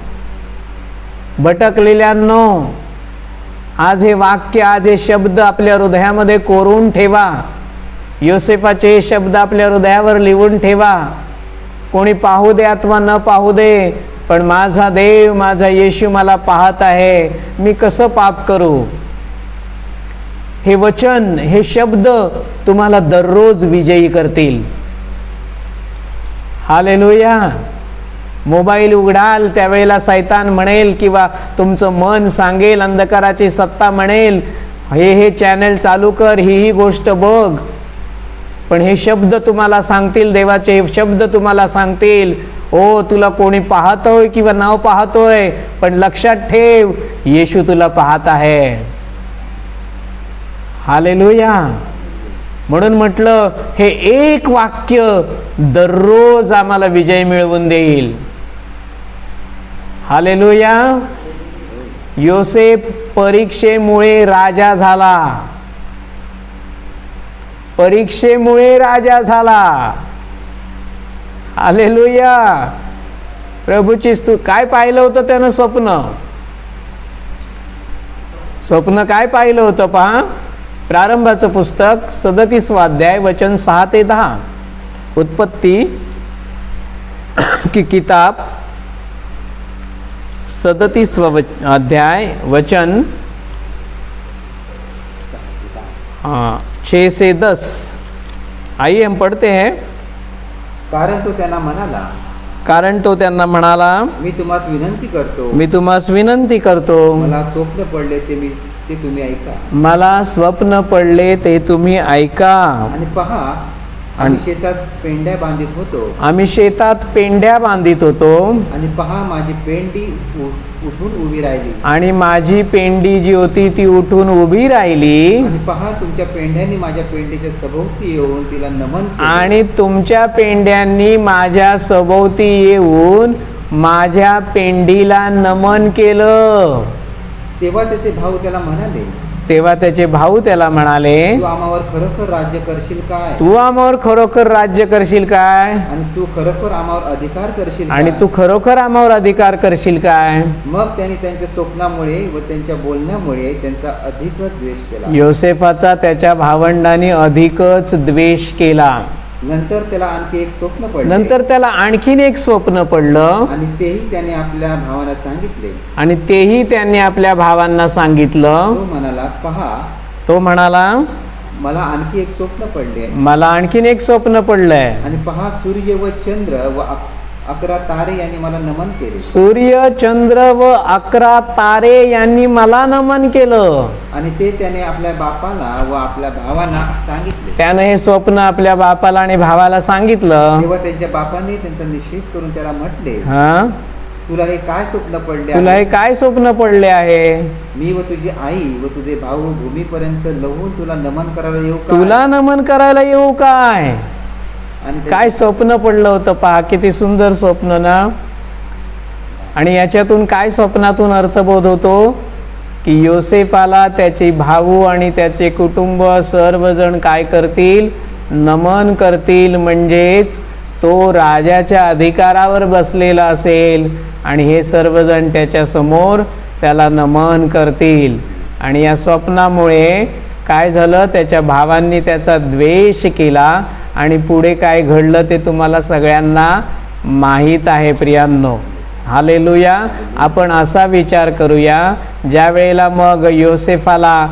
भटकलेल्यांनो, आज हे वाक्य, आज हे शब्द आपल्या हृदयामध्ये कोरून ठेवा. योसेफाचे हे शब्द आपल्या हृदयावर लिहून ठेवा. कोणी पाहू दे अथवा न पाहू दे, पण माझा देव, माझा येशू मला पाहत आहे. मी कसं पाप करू? हे वचन, हे शब्द तुम्हाला दररोज विजयी करतील. हालेलुया. मोबाईल उघडाल त्यावेळेला सैतान म्हणेल, किंवा तुमचं मन सांगेल, अंधकाराची सत्ता म्हणेल, हे चॅनल चालू कर, ही गोष्ट बघ. पण हे शब्द तुम्हाला सांगतील, देवाचे शब्द तुम्हाला सांगतील, ओ तुला कोणी पाहतोय किंवा नाव पाहतोय, पण लक्षात ठेव, येशू तुला पाहत आहे. हालेलुया. म्हणून म्हटलं, हे एक वाक्य दररोज आम्हाला विजय मिळवून देईल. हालेलुया. योसेफ परीक्षेमुळे राजा झाला. परीक्षेमुळे राजा झाला. हालेलुया. प्रभूची स्तुती. काय पाहिलं होतं त्यानं स्वप्न? स्वप्न काय पाहिलं होतं पहा. प्रारंभाचं पुस्तक 37वां अध्याय वचन 6 ते 10. उत्पत्ति की किताब 37वां अध्याय वचन 6 से 10. आइए हम पढ़ते हैं. कारण तो त्यांना म्हणाला, कारण तो त्यांना म्हणाला, मी तुम्हास विनंती करतो, मी तुम्हास विनंती करतो, मला स्वप्न पडले ते तुम्ही ऐका. मला स्वप्न पडले ते तुम्ही ऐका. आणि पहा, आम्ही शेतात पेंड्या बांधित होतो. आम्ही शेतात पेंड्या बांधित होतो. आणि पहा, माझी पेंडी उठून उभी राहिली. आणि माझी पेंडी जी होती ती उठून उभी राहिली. आणि पहा, तुमच्या पेंड्यांनी माझ्या पेंडीच्या सभोवती येऊन तिला नमन केले. आणि तुमच्या पेंड्यांनी माझ्या सभोवती येऊन माझ्या पेंडीला नमन केलं. तेव्हा त्याचे भाऊ त्याला म्हणाले, तेव्हा त्याचे भाऊ त्याला म्हणाले, तू आम्हावर खरोखर राज्य करशील काय? तू आम्हावर खरोखर राज्य करशील काय? आणि तू खरोखर आम्हावर अधिकार करशील आणि काय? तू खरोखर आम्हावर अधिकार करशील काय? मग त्यांनी त्यांच्या स्वप्नामुळे व त्यांच्या बोलण्यामुळे त्यांचा अधिकच द्वेष केला. योसेफाचा त्याच्या भावंडांनी अधिकच द्वेष केला. नंतर त्याला आणखी एक स्वप्न पडले. नंतर त्याला आणखीन एक स्वप्न पडलं. आणि तेही त्याने आपल्या भावाला सांगितले. आणि तेही त्यांनी आपल्या भावांना सांगितलं. तो म्हणाला, पहा, तो म्हणाला, मला आणखी एक स्वप्न पडले. मला आणखीन एक स्वप्न पडलंय. आणि पहा, सूर्य व चंद्र व 11 तारे यांनी मला नमन केले. सूर्य, चंद्र व 11 तारे यांनी मला नमन केलं. आणि ते त्याने आपल्या बापाला व आपल्या भावांना सांगितले. त्यानं हे स्वप्न आपल्या बापाला आणि भावाला सांगितलं. तेव्हा त्यांच्या बापाने त्यांचा निषेध करून त्याला म्हटले, हा, तुला हे काय स्वप्न पडले तुला आहे? हे काय स्वप्न पडले आहे? मी व तुझी आई व तुझे भाऊ भूमीपर्यंत लवून तुला नमन करायला येऊ का? तुला नमन करायला येऊ काय? आणि ते- काय स्वप्न पडलं होतं पहा, किती सुंदर स्वप्न ना. आणि याच्यातून काय स्वप्नातून अर्थबोध होतो की योसेफाला त्याचे भाऊ आणि त्याचे कुटुंब सर्वजण काय करतील? नमन करतील. म्हणजेच तो राजाच्या अधिकारावर बसलेला असेल आणि हे सर्वजण त्याच्या समोर त्याला नमन करतील. आणि या स्वप्नामुळे काय झालं? त्याच्या भावांनी त्याचा द्वेष केला. आणि पुढे काय घडलं ते तुम्हाला सगळ्यांना माहीत आहे प्रियांनो. हालेलुया. आपण असा विचार करूया, ज्या वेळेला मग योसेफाला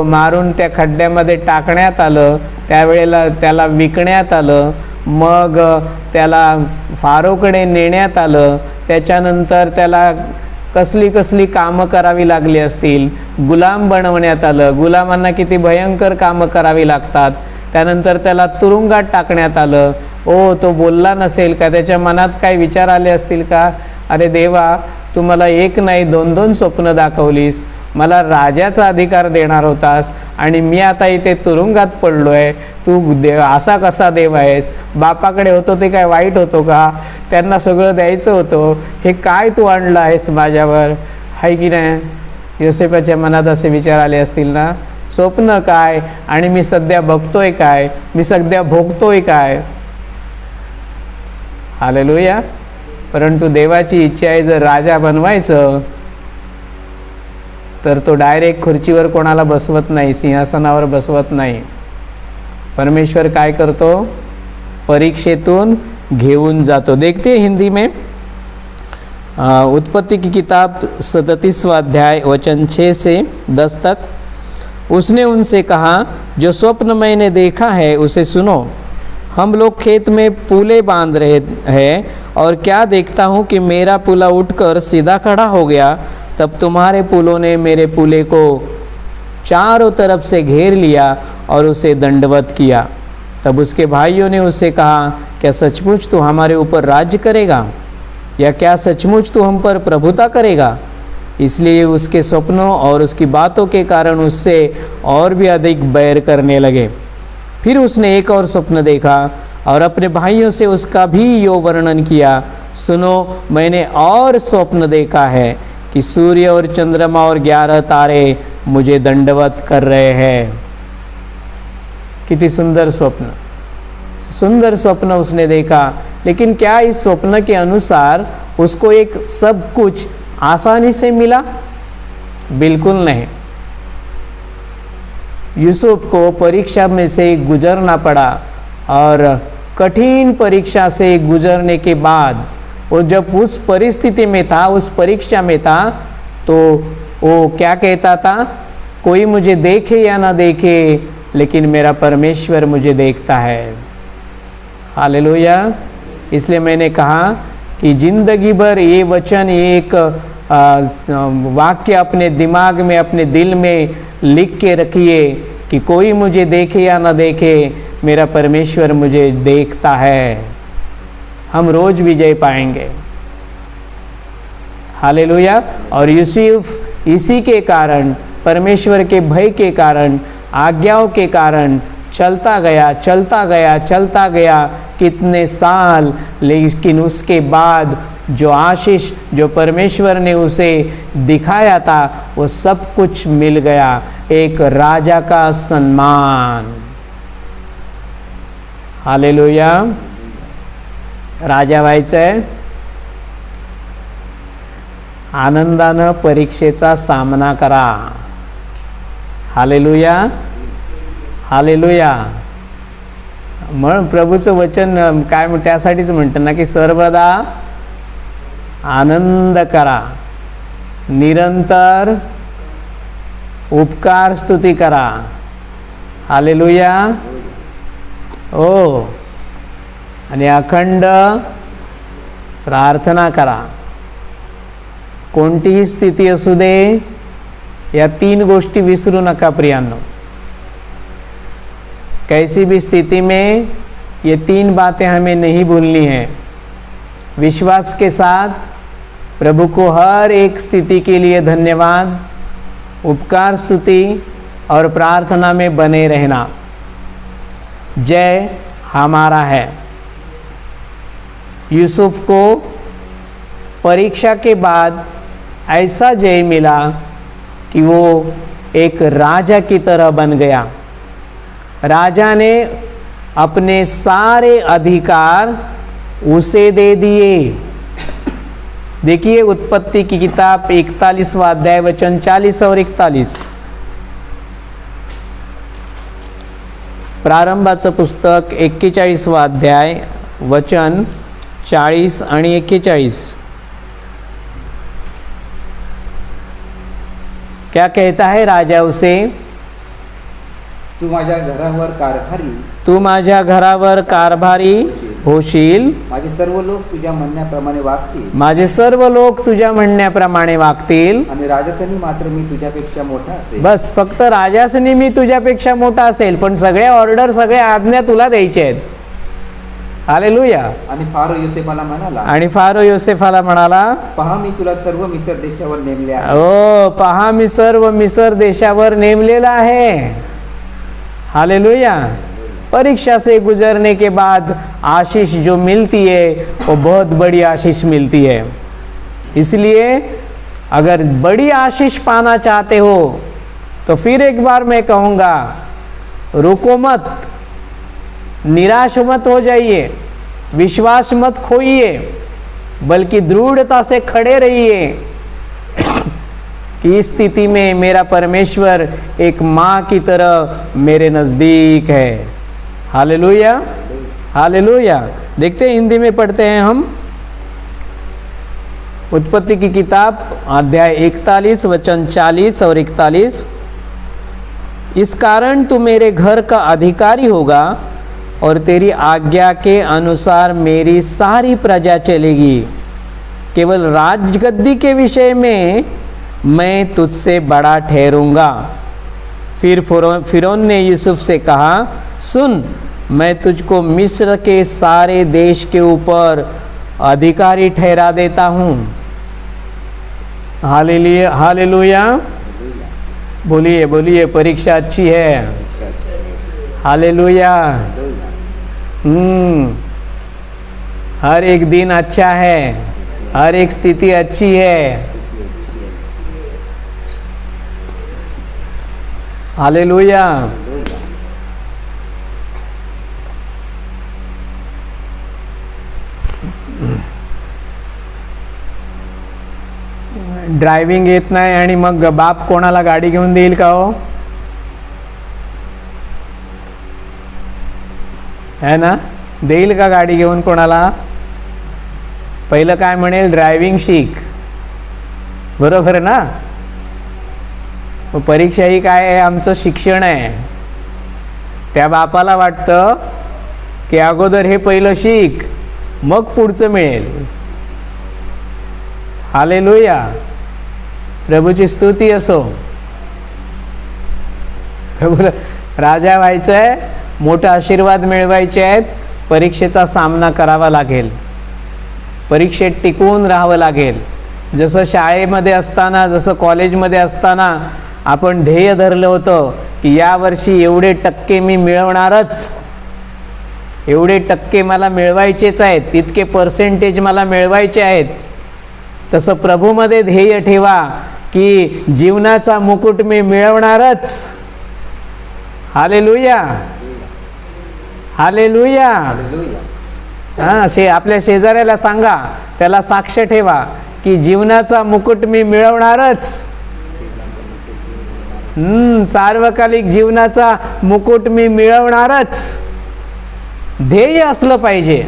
मारून त्या खड्ड्यामध्ये टाकण्यात आलं, त्यावेळेला त्याला विकण्यात आलं. मग त्याला फारोकडे नेण्यात आलं. त्याच्यानंतर त्याला कसली कसली कामं करावी लागली असतील. गुलाम बनवण्यात आलं. गुलामांना किती भयंकर कामं करावी लागतात. त्यानंतर त्याला तुरुंगात टाकण्यात आलं. तो बोलला नसेल का? त्याच्या मनात काय विचार आले असतील का? अरे देवा, तू मला एक नाही 2-2 स्वप्न दाखवलीस, मला राजाचा अधिकार देणार होतास आणि मी आता इथे तुरुंगात पडलो आहे. तू असा कसा देव आहेस? बापाकडे होतो ते काय वाईट होतो का? त्यांना सगळं द्यायचं होतं, हे काय तू आणलं आहेस माझ्यावर? आहे की नाही? योसेफाच्या मनात असे विचार आले असतील ना. स्वप्न काय आणि मी सध्या बघतोय काय, मी सध्या भोगतोय काय? हालेलुया. परंतु देवाची इच्छा आहे, जर राजा बनवायचं तर तो डायरेक्ट खुर्चीवर कोणाला बसवत नाही, सिंहासनावर बसवत नाही. परमेश्वर काय करतो? परीक्षेतून घेऊन जातो. देखते हिंदी में उत्पत्ति की किताब 37वां अध्याय वचन 6 से 10 तक. उसने उनसे कहा, जो स्वप्न मैंने देखा है उसे सुनो. हम लोग खेत में पूले बांध रहे हैं और क्या देखता हूँ कि मेरा पुला उठकर सीधा खड़ा हो गया. तब तुम्हारे पुलों ने मेरे पुले को चारों तरफ से घेर लिया और उसे दंडवत किया. तब उसके भाइयों ने उससे कहा, क्या सचमुच तू हमारे ऊपर राज्य करेगा, या क्या सचमुच तू हम पर प्रभुता करेगा? इसलिए उसके स्वप्नों और उसकी बातों के कारण उससे और भी अधिक बैर करने लगे. फिर उसने एक और स्वप्न देखा और अपने भाइयों से उसका भी यो वर्णन किया. सुनो, मैंने और स्वप्न देखा है कि सूर्य और चंद्रमा और 11 तारे मुझे दंडवत कर रहे हैं. कितनी सुंदर स्वप्न, सुंदर स्वप्न उसने देखा. लेकिन क्या इस स्वप्न के अनुसार उसको एक सब कुछ आसानी से मिला? बिल्कुल नहीं. यूसुफ को परीक्षा में से गुजरना पड़ा और कठिन परीक्षा से गुजरने के बाद वो जब उस परिस्थिति में था, उस परीक्षा में था, तो वो क्या कहता था? कोई मुझे देखे या ना देखे, लेकिन मेरा परमेश्वर मुझे देखता है. हालेलुया. इसलिए मैंने कहा कि जिंदगी भर ये वचन, ये एक वाक्य अपने दिमाग में, अपने दिल में लिख के रखिए कि कोई मुझे देखे या ना देखे, मेरा परमेश्वर मुझे देखता है. हम रोज विजय पाएंगे. हालेलुया. और यूसुफ इसी के कारण, परमेश्वर के भय के कारण, आज्ञाओं के कारण चलता गया, चलता गया, चलता गया कितने साल. लेकिन उसके बाद जो आशीष, जो परमेश्वर ने उसे दिखाया था, वो सब कुछ मिल गया. एक राजा का सम्मान. हालेलुया. राजा व्हायचं आहे. आनंदानं परीक्षेचा सामना करा. हालेलुया. हालेलुया. म्हणून प्रभूचं वचन काय त्यासाठीच म्हणतं ना की सर्वदा आनंद करा, निरंतर उपकार स्तुती करा. हालेलुया. हो. आणि अखंड प्रार्थना करा. कोणतीही स्थिती असू दे, या 3 गोष्टी विसरू नका प्रियांनो. कैसी भी स्थिति में ये 3 बातें हमें नहीं भूलनी है. विश्वास के साथ प्रभु को हर एक स्थिति के लिए धन्यवाद, उपकार स्तुति और प्रार्थना में बने रहना. जय हमारा है. यूसुफ को परीक्षा के बाद ऐसा जय मिला कि वो एक राजा की तरह बन गया. राजा ने अपने सारे अधिकार उसे दे दिए. देखिए उत्पत्ति की किताब 41वां अध्याय वचन 40 और 41. प्रारंभाचं पुस्तक 41वां अध्याय वचन 40 आणि 41. क्या कहता है राजा उसे? तू माझ्या घरावर कारभारी, तू माझ्या घरावर कारभारी होशील. माझे सर्व लोक तुझ्या म्हणण्याप्रमाणे वागतील. माझे सर्व लोक तुझ्या म्हणण्याप्रमाणे वागतील. आणि राजसनी मात्र मी तुझ्यापेक्षा मोठा असेल. बस फक्त राजासनी मी तुझ्यापेक्षा मोठा असेल, पण सगळे ऑर्डर, सगळे आज्ञा तुला द्यायचे आहेत. हालेलुया. आणि फारो योसेफाला म्हणाला, आणि फारो योसेफाला म्हणाला, पहा मी तुला सर्व मिस्र देशावर नेमले आहे. ओ पहा मी सर्व मिस्र देशावर नेमलेला आहे. हालेलुया. परीक्षा से गुजरने के बाद आशीष जो मिलती है वो बहुत बड़ी आशीष मिलती है. इसलिए अगर बड़ी आशीष पाना चाहते हो तो फिर एक बार मैं कहूँगा, रुको मत, निराश मत हो जाइए, विश्वास मत खोइए, बल्कि दृढ़ता से खड़े रहिए कि इस स्थिति में मेरा परमेश्वर एक माँ की तरह मेरे नज़दीक है. Hallelujah, hallelujah. देखते हैं, हिंदी में पढ़ते हैं हम. उत्पत्ति की किताब अध्याय 41 वचन 40 और 41. इस कारण तू मेरे घर का अधिकारी होगा और तेरी आज्ञा के अनुसार मेरी सारी प्रजा चलेगी. केवल राजगद्दी के विषय में मैं तुझसे बड़ा ठहरूंगा. फिर फिरौन ने यूसुफ से कहा, सुन, मैं तुझको मिस्र के सारे देश के ऊपर अधिकारी ठहरा देता हूँ. Hallelujah, hallelujah. बोलिए बोलिए, परीक्षा अच्छी है. हालेलुया. हर एक दिन अच्छा है, हर एक स्थिति अच्छी है. हालेलुया. ड्रायव्हिंग येत नाही आणि मग बाप कोणाला गाडी घेऊन देईल का हो? है ना? देईल का गाडी घेऊन कोणाला? पहिलं काय म्हणेल, ड्रायव्हिंग शिक. बरोबर ना? परीक्षा ही काय आहे, आमचं शिक्षण आहे. त्या बापाला वाटतं की अगोदर हे पहिलं शिक, मग पुढचं मिळेल. हालेलुया. प्रभूची स्तुती असो. प्रभू राजा व्हायचं आहे, मोठे आशीर्वाद मिळवायचे आहेत, परीक्षेचा सामना करावा लागेल, परीक्षेत टिकून राहावं लागेल. जसं शाळेमध्ये असताना, जसं कॉलेजमध्ये असताना आपण ध्येय धरलं होतं की यावर्षी एवढे टक्के मी मिळवणारच, एवढे टक्के मला मिळवायचेच आहेत, तितके पर्सेंटेज मला मिळवायचे आहेत. तसं प्रभूमध्ये ध्येय ठेवा की जीवनाचा मुकुट मी मिळवणारच. Hallelujah, hallelujah. आपल्या शेजाऱ्याला सांगा, त्याला साक्ष ठेवा की जीवनाचा मुकुट मी मिळवणारच. सार्वकालिक जीवनाचा मुकुट मी मिळवणारच. ध्येय असलं पाहिजे,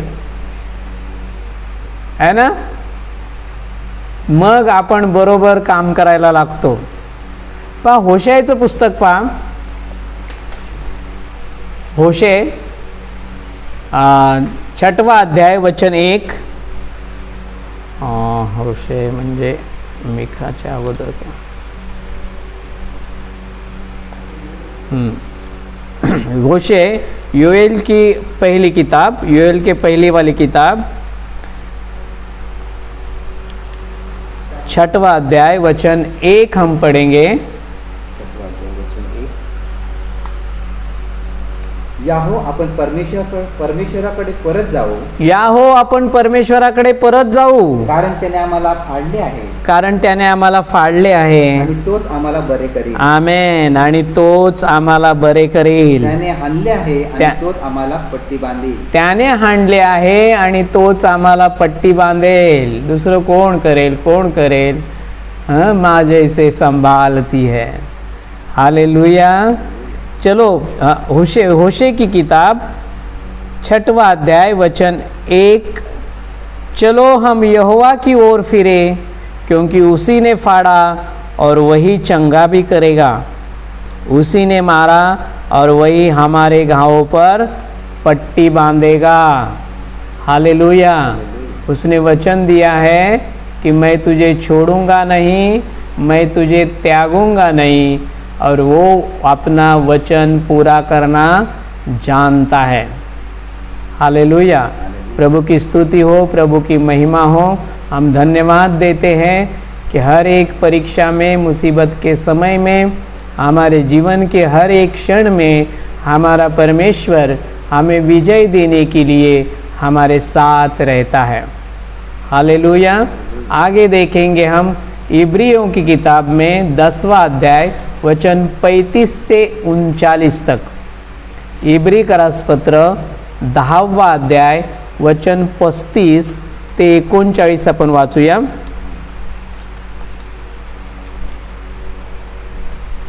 है ना? मग आपण बरोबर काम करायला लागतो. पहा, होशेचं पुस्तक पहा. होशे 6वा अध्याय वचन 1. होशे म्हणजे मिखाच्या अगोदर का? होशे योएल की पहली किताब, योएल के पहली वाली किताब 6वां अध्याय वचन 1 हम पढ़ेंगे. याहो आपण परमेश्वराकडे परत जाऊ. याहो आपण परमेश्वराकडे परत जाऊ, कारण त्याने आम्हाला फाडले आहे. कारण त्याने आम्हाला फाडले आहे आणि तोच आम्हाला बरे करेल. आमेन. आणि तोच आम्हाला बरे करेल. त्याने हाणले आहे आणि तोच आम्हाला पट्टी बांधेल. त्याने हाणले आहे आणि तोच आम्हाला पट्टी बांधेल. दुसरं कोण करेल? कोण करेल? माझे से संभालती है. हालेलुया. चलो, होशे की किताब 6वां अध्याय वचन 1. चलो हम यहोवा की ओर फिरे, क्योंकि उसी ने फाड़ा और वही चंगा भी करेगा. उसी ने मारा और वही हमारे घावों पर पट्टी बांधेगा. हालेलुया. उसने वचन दिया है कि मैं तुझे छोड़ूंगा नहीं, मैं तुझे त्यागूंगा नहीं, और वो अपना वचन पूरा करना जानता है. हालेलुया। प्रभु की स्तुति हो, प्रभु की महिमा हो। हम धन्यवाद देते हैं कि हर एक परीक्षा में, मुसीबत के समय में, हमारे जीवन के हर एक क्षण में हमारा परमेश्वर हमें विजय देने के लिए हमारे साथ रहता है। हालेलुया। आगे देखेंगे हम इब्रियों की किताब में 10वां अध्याय वचन 35 से 39 तक। इब्री का रासपत्र 10वां अध्याय वचन 35 ते 39 आपण वाचूया।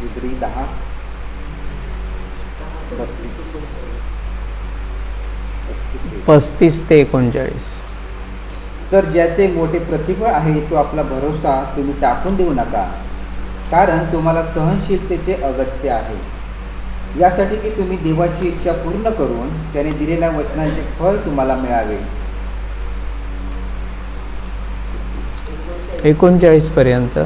इब्री 10, 35 ते 39। तर ज्याचे मोठे प्रतिफळ आहे तो आपला भरोसा तुम्ही टाकून देऊ नका, कारण तुम्हाला सहनशीलतेचे अगत्य आहे, यासाठी की तुम्ही देवाची इच्छा पूर्ण करून त्याने दिलेल्या वचनाचे फळ तुम्हाला मिळावे। 39 पर्यंत।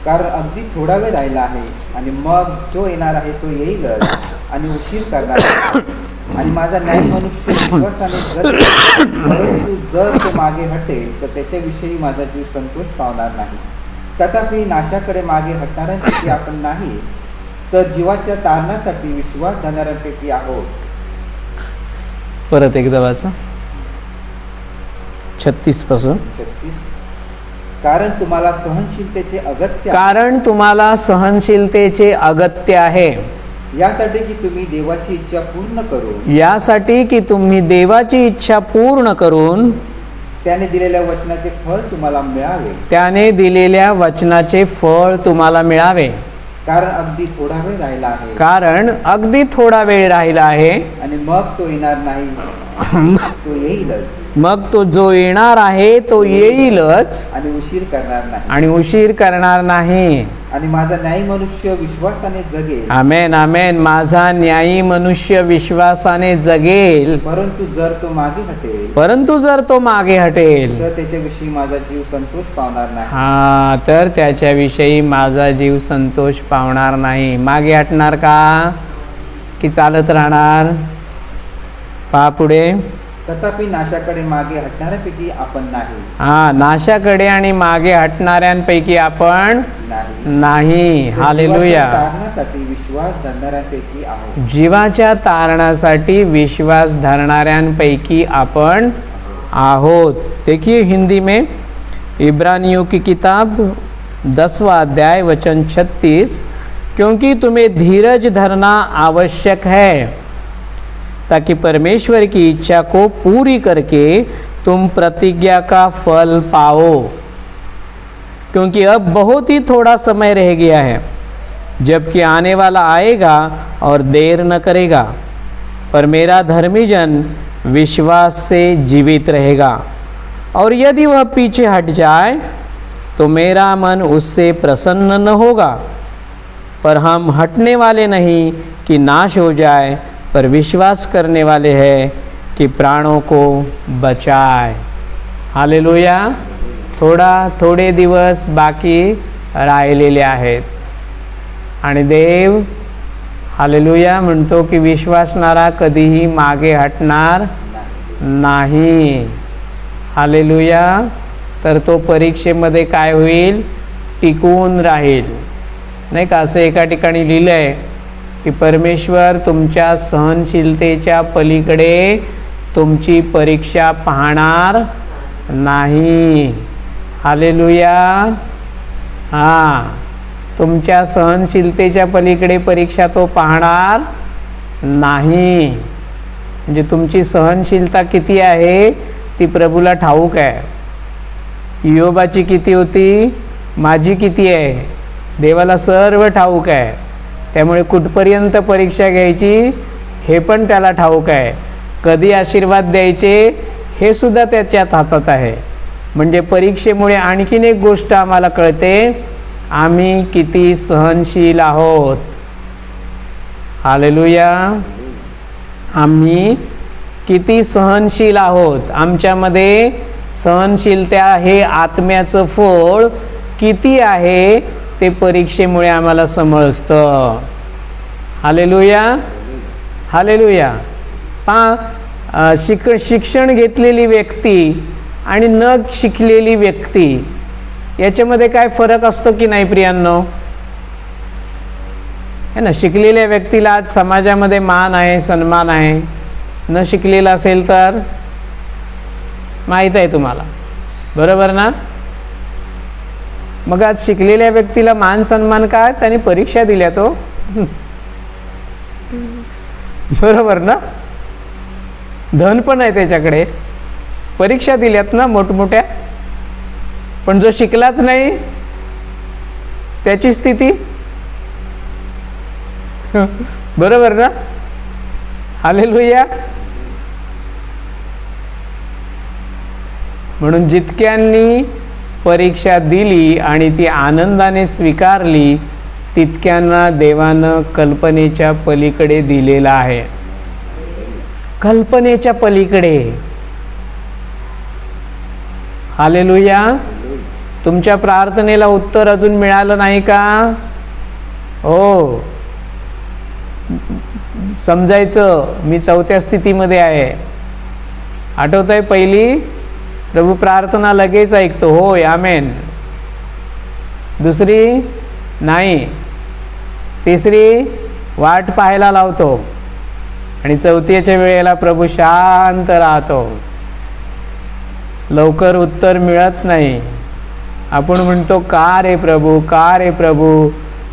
कारण अगदी थोडा वेळ राहिला आहे आणि मग जो येणार आहे तो येईलच आणि उशीर करणार आहे। आणि माझा न्याय मनुष्य विश्वासाने जगेल, परंतु जर तो मागे हटेल तर त्याच्याविषयी माझा जीव संतोष पावणार नाही। तथापि नाशाकडे मागे हटणाऱ्यांपैकी आपण नाही, तर जीवाच्या तारणासाठी विश्वास धरणाऱ्यांपैकी आहोत। परत एकदा वाचा 36 पासून। 36 कारण तुम्हाला सहनशीलतेचे अगत्य कारण तुम्हाला सहनशीलतेचे अगत्य आहे, यासाठी की तुम्ही देवाची इच्छा पूर्ण करून यासाठी की तुम्ही देवाची इच्छा पूर्ण करून त्याने दिलेल्या वचनाचे फळ तुम्हाला मिळावे। त्याने दिलेल्या वचनाचे फळ तुम्हाला मिळावे। कारण अगदी थोडा वेळ राहिला आहे कारण अगदी थोडा वेळ राहिला आहे आणि मग तो येणार नाही, तो येईलच मग तो जो येणार आहे तो येईलच आणि उशीर करणार नाही। आणि उशीर करणार नाही। आणि माझा न्यायी मनुष्य विश्वासाने जगेल। आमेन आमेन। माझा न्यायी मनुष्य विश्वासाने जगेल, परंतु जर तो मागे हटेल तर त्याच्याविषयी माझा जीव संतोष पावणार नाही। तर त्याच्याविषयी माझा जीव संतोष पावणार नाही। मागे हटणार का की चालत राहणार? पहा पुढे। तथापि नाशाकडे मागे हटणाऱ्यांपैकी आपण नाही। नाशाकडे आणि मागे हटणाऱ्यांपैकी आपण नाही। हालेलुया। तारणासाठी विश्वास धरणाऱ्यांपैकी आहोत। जीवाच्या तारणासाठी विश्वास धरणाऱ्यांपैकी आपण आहोत। देखिए हिंदी में इब्रानियों की किताब 10वां अध्याय वचन 36। क्योंकि तुम्हें धीरज धरना आवश्यक है, ताकि परमेश्वर की इच्छा को पूरी करके तुम प्रतिज्ञा का फल पाओ। क्योंकि अब बहुत ही थोड़ा समय रह गया है, जबकि आने वाला आएगा और देर न करेगा। पर मेरा धर्मी जन विश्वास से जीवित रहेगा, और यदि वह पीछे हट जाए तो मेरा मन उससे प्रसन्न न होगा। पर हम हटने वाले नहीं कि नाश हो जाए, पर विश्वास करने वाले हैं कि प्राणों को बचाए। हालेलुया। थोडे दिवस बाकी राहिलेले आहेत आणि देव हालेलुया म्हणतो की विश्वासणारा कधीही मागे हटणार नाही। हालेलुया। तर तो परीक्षेमध्ये काय होईल? टिकून राहील, नाही का? असं एका ठिकाणी लिहिलं आहे की परमेश्वर तुमच्या सहनशीलतेच्या पलीकडे तुमची परीक्षा पाहणार नाही। हालेलुया। तुमच्या सहनशीलतेच्या पलीकडे परीक्षा तो पाहणार नाही। म्हणजे तुमची सहनशीलता किती आहे ती प्रभूला ठाऊक आहे। योबाची किती होती, माझी किती आहे, देवाला सर्व ठाऊक आहे। त्यामुळे कुठपर्यंत परीक्षा घ्यायची हे पण त्याला ठाऊक आहे। कधी आशीर्वाद द्यायचे हे सुद्धा त्याच्यात हातात आहे। म्हणजे परीक्षेमुळे आणखीन एक गोष्ट आम्हाला कळते, आम्ही किती सहनशील आहोत। हालेलुया। आम्ही किती सहनशील आहोत। आमच्यामध्ये सहनशीलता हे आत्म्याचं फळ किती आहे ते परीक्षेमुळे आम्हाला समजतं। हालेलुया। हालेलुया। शिक्षण घेतलेली व्यक्ती आणि न शिकलेली व्यक्ती याच्यामध्ये काय फरक असतो की नाही प्रियांनो? है ना, शिकलेल्या व्यक्तीला आज समाजामध्ये मान आहे, सन्मान आहे. न शिकलेला असेल तर माहीत आहे तुम्हाला, बरोबर ना? मग आज शिकलेल्या व्यक्तीला मान सन्मान काय? त्याने परीक्षा दिल्या तो बरोबर ना? धन पण आहे त्याच्याकडे, परीक्षा दिल्यात ना मोठमोठ्या. पण जो शिकलाच नाही त्याची स्थिती बरोबर ना? हालेलुया. म्हणून जितक्यांनी परीक्षा दिली आणि ती आनंदाने स्वीकारली तितक्यांना देवानं कल्पनेच्या पलीकडे दिलेला आहे. कल्पनेच्या पलीकडे. हालेलुया. तुमच्या प्रार्थनेला उत्तर अजून मिळालं नाही का? हो, समजायचं मी 4थ्या स्थितीमध्ये आहे. आठवतंय? पहिली, प्रभू प्रार्थना लगेच ऐकतो, होय आमेन. दुसरी, नाही. तिसरी, वाट पाहायला लावतो. आणि 4थ्याच्या वेळेला प्रभू शांत राहतो. लवकर उत्तर मिळत नाही. आपण म्हणतो का रे प्रभू, का रे प्रभू?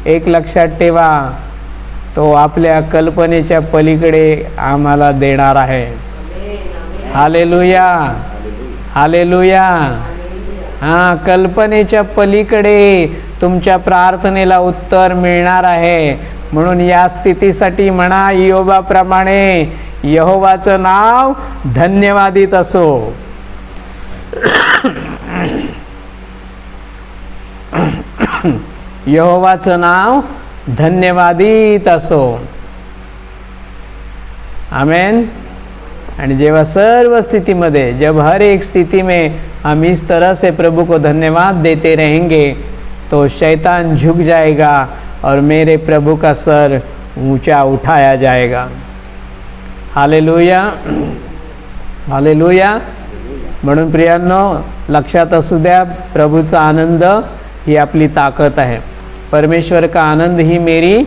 एक लक्षात ठेवा, तो आपल्या कल्पनेच्या पलीकडे आम्हाला देणार आहे. Hallelujah, hallelujah. हां, कल्पनेच्या पलीकडे तुमच्या प्रार्थनेला उत्तर मिळणार आहे. म्हणून या स्थितीसाठी म्हणा इयोबाप्रमाणे, यहोवाचं नाव धन्यवादित असो. यहोवाचं नाव धन्यवादित असो. आमेन. आणि जेव्हा सर्व स्थिति में, जब हर एक स्थिति में हम इस तरह से प्रभु को धन्यवाद देते रहेंगे तो शैतान झुक जाएगा और मेरे प्रभु का सर ऊंचा उठाया जाएगा. Hallelujah, hallelujah. म्हणून प्रियांनो लक्षात असू द्या, प्रभूचा आनंद ही आपली ताकद आहे. परमेश्वर का आनंद ही मेरी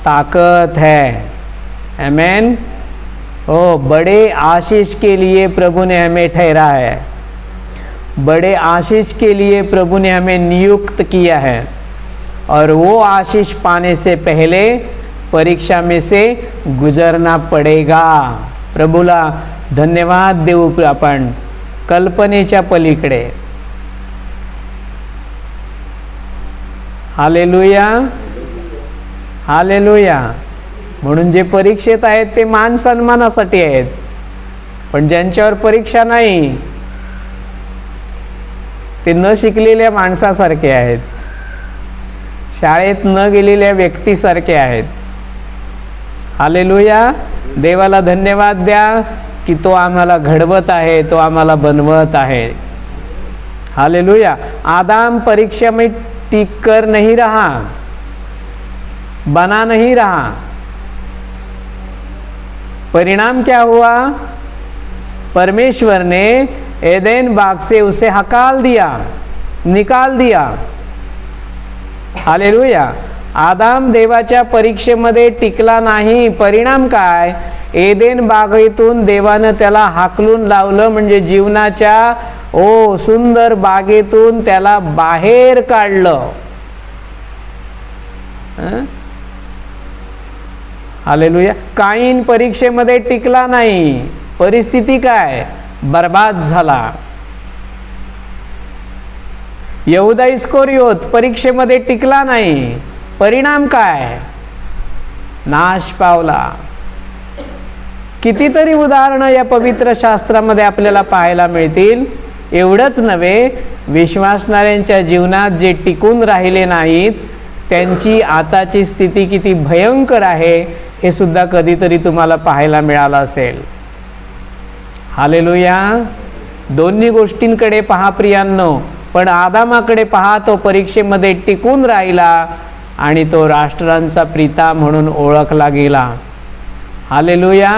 ताकत है. आमेन. ओ, बड़े आशीष के लिए प्रभु ने हमें ठहरा है. बड़े आशीष के लिए प्रभु ने हमें नियुक्त किया है. और वो आशीष पाने से पहले परीक्षा में से गुजरना पड़ेगा. प्रभूला धन्यवाद देऊ आपण कल्पनेच्या पलीकडे. Hallelujah, hallelujah. म्हणून जे परीक्षेत आहेत ते मान सन्मानासाठी आहेत. पण ज्यांच्यावर परीक्षा नाही ते न शिकलेल्या माणसासारखे आहेत, शाळेत न गेलेल्या व्यक्तीसारखे आहेत. हालेलुया. देवाला धन्यवाद द्या की तो आम्हाला घडवत आहे, तो आम्हाला बनवत आहे. हालेलुया. आदाम परीक्षा में टिक कर नहीं रहा, बना नहीं रहा. परिणाम क्या हुआ? परमेश्वर ने एदेन बाग से उसे हकाल दिया, निकाल दिया. हालेलुया. आदाम देवाच्या परीक्षेमध्ये टिकला नाही. परिणाम काय? एदेन बागेतून देवानं त्याला हाकलून लावलं. म्हणजे जीवनाच्या सुंदर बागेतून त्याला बाहेर काढलं. हालेलुया. काईन परीक्षेमध्ये टिकला नाही. परिस्थिती काय? बर्बाद झाला. यहूदा इस्करियोत परीक्षेमध्ये टिकला नाही. परिणाम काय? नाश पावला. कितीतरी उदाहरणं या पवित्र शास्त्रामध्ये आपल्याला पाहायला मिळतील. एवढंच नव्हे, विश्वासणाऱ्यांच्या जीवनात जे टिकून राहिले नाहीत त्यांची आताची स्थिती किती भयंकर आहे हे सुद्धा कधीतरी तुम्हाला पाहायला मिळालं असेल. हालेलुया. दोन्ही गोष्टींकडे पहा प्रियांनो. पण आदामाकडे पहा, तो परीक्षेमध्ये टिकून राहिला आणि तो राष्ट्रांचा पिता म्हणून ओळखला गेला. हालेलुया.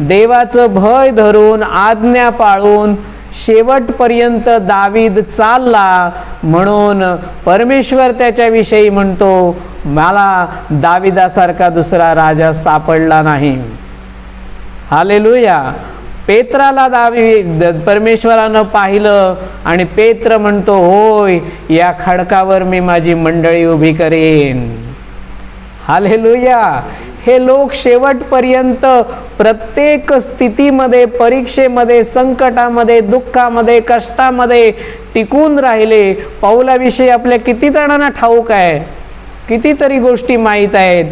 देवाचं भय धरून आज्ञा पाळून शेवटपर्यंत दावीद चालला, म्हणून परमेश्वर त्याच्याविषयी म्हणतो, मला दाविदासारखा दुसरा राजा सापडला नाही. हालेलुया. पेत्राला परमेश्वरानं पाहिलं आणि पेत्र म्हणतो, होय, या खडकावर मी माझी मंडळी उभी करेन. हालेलुया. हे लोक शेवटपर्यंत प्रत्येक स्थितीमध्ये, परीक्षेमध्ये, संकटामध्ये, दुःखामध्ये, कष्टामध्ये टिकून राहिले. पौलाविषयी आपल्या किती जणांना ठाऊक आहे, कितीतरी गोष्टी माहीत आहेत,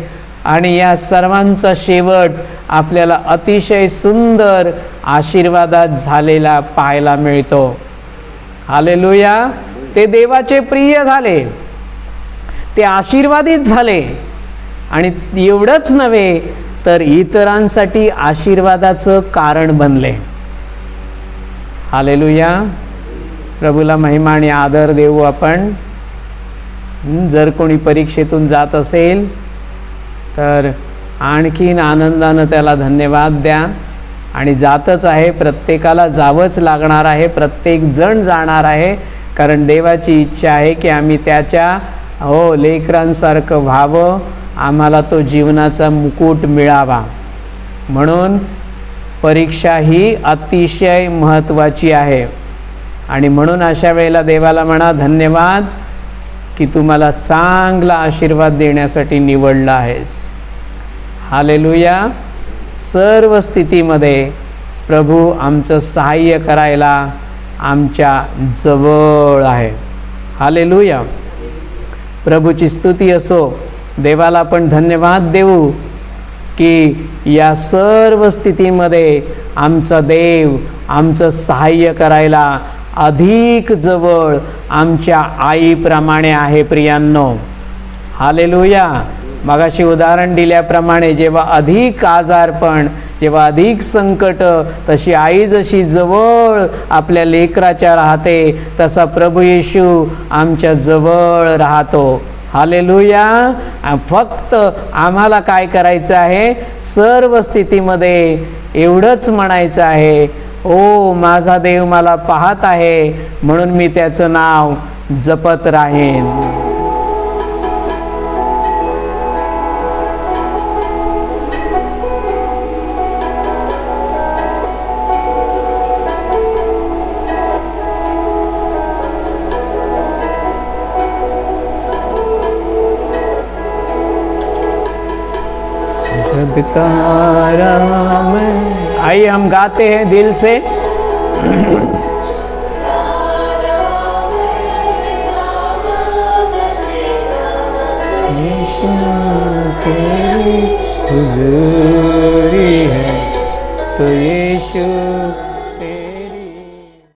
आणि या सर्वांचा शेवट आपल्याला अतिशय सुंदर आशीर्वादात झालेला पाहायला मिळतो. हालेलुया. ते देवाचे प्रिय झाले, ते आशीर्वादित झाले, आणि एवढंच नव्हे तर इतरांसाठी आशीर्वादाचं कारण बनले. हालेलुया. प्रभूला महिमा आणि आदर देऊ आपण. जर कोणी परीक्षेतून जात असेल तर आणखीन आनंदानं त्याला धन्यवाद द्या. आणि जातच आहे, प्रत्येकाला जावंच लागणार आहे, प्रत्येक जण जाणार आहे, कारण देवाची इच्छा आहे की आम्ही त्याच्या लेकरांसारखं व्हावं, आम्हाला तो जीवनाचा मुकुट मिळावा. म्हणून परीक्षा ही अतिशय महत्त्वाची आहे. आणि म्हणून अशा वेळेला देवाला म्हणा, धन्यवाद की तू मला चांगला आशीर्वाद देण्यासाठी निवडला आहेस. हालेलुया. सर्व स्थितीमध्ये प्रभू आमचं सहाय्य करायला आमच्या जवळ आहे. हालेलुया. प्रभूची स्तुती असो. देवाला आपण धन्यवाद देऊ की या सर्व स्थितीमध्ये आमचा देव आमचं सहाय्य करायला अधिक जवळ आमच्या आईप्रमाणे आहे. प्रियांनो, हालेलुया. मगाशी उदाहरण दिल्याप्रमाणे जेव्हा अधिक आजारपण, जेव्हा अधिक संकट, तशी आई जशी जवळ आपल्या लेकराच्या राहते, तसा प्रभू येशू आमच्या जवळ राहतो. हालेलुया. फक्त आम्हाला काय करायचं आहे, सर्व स्थितीमध्ये एवढंच म्हणायचं आहे, ओ माझा देव मला पाहत आहे, म्हणून मी त्याचं नाव जपत राहीन. आइए हम गाते हैं दिल से. यीशु तेरी हुजूरी है तो यीशु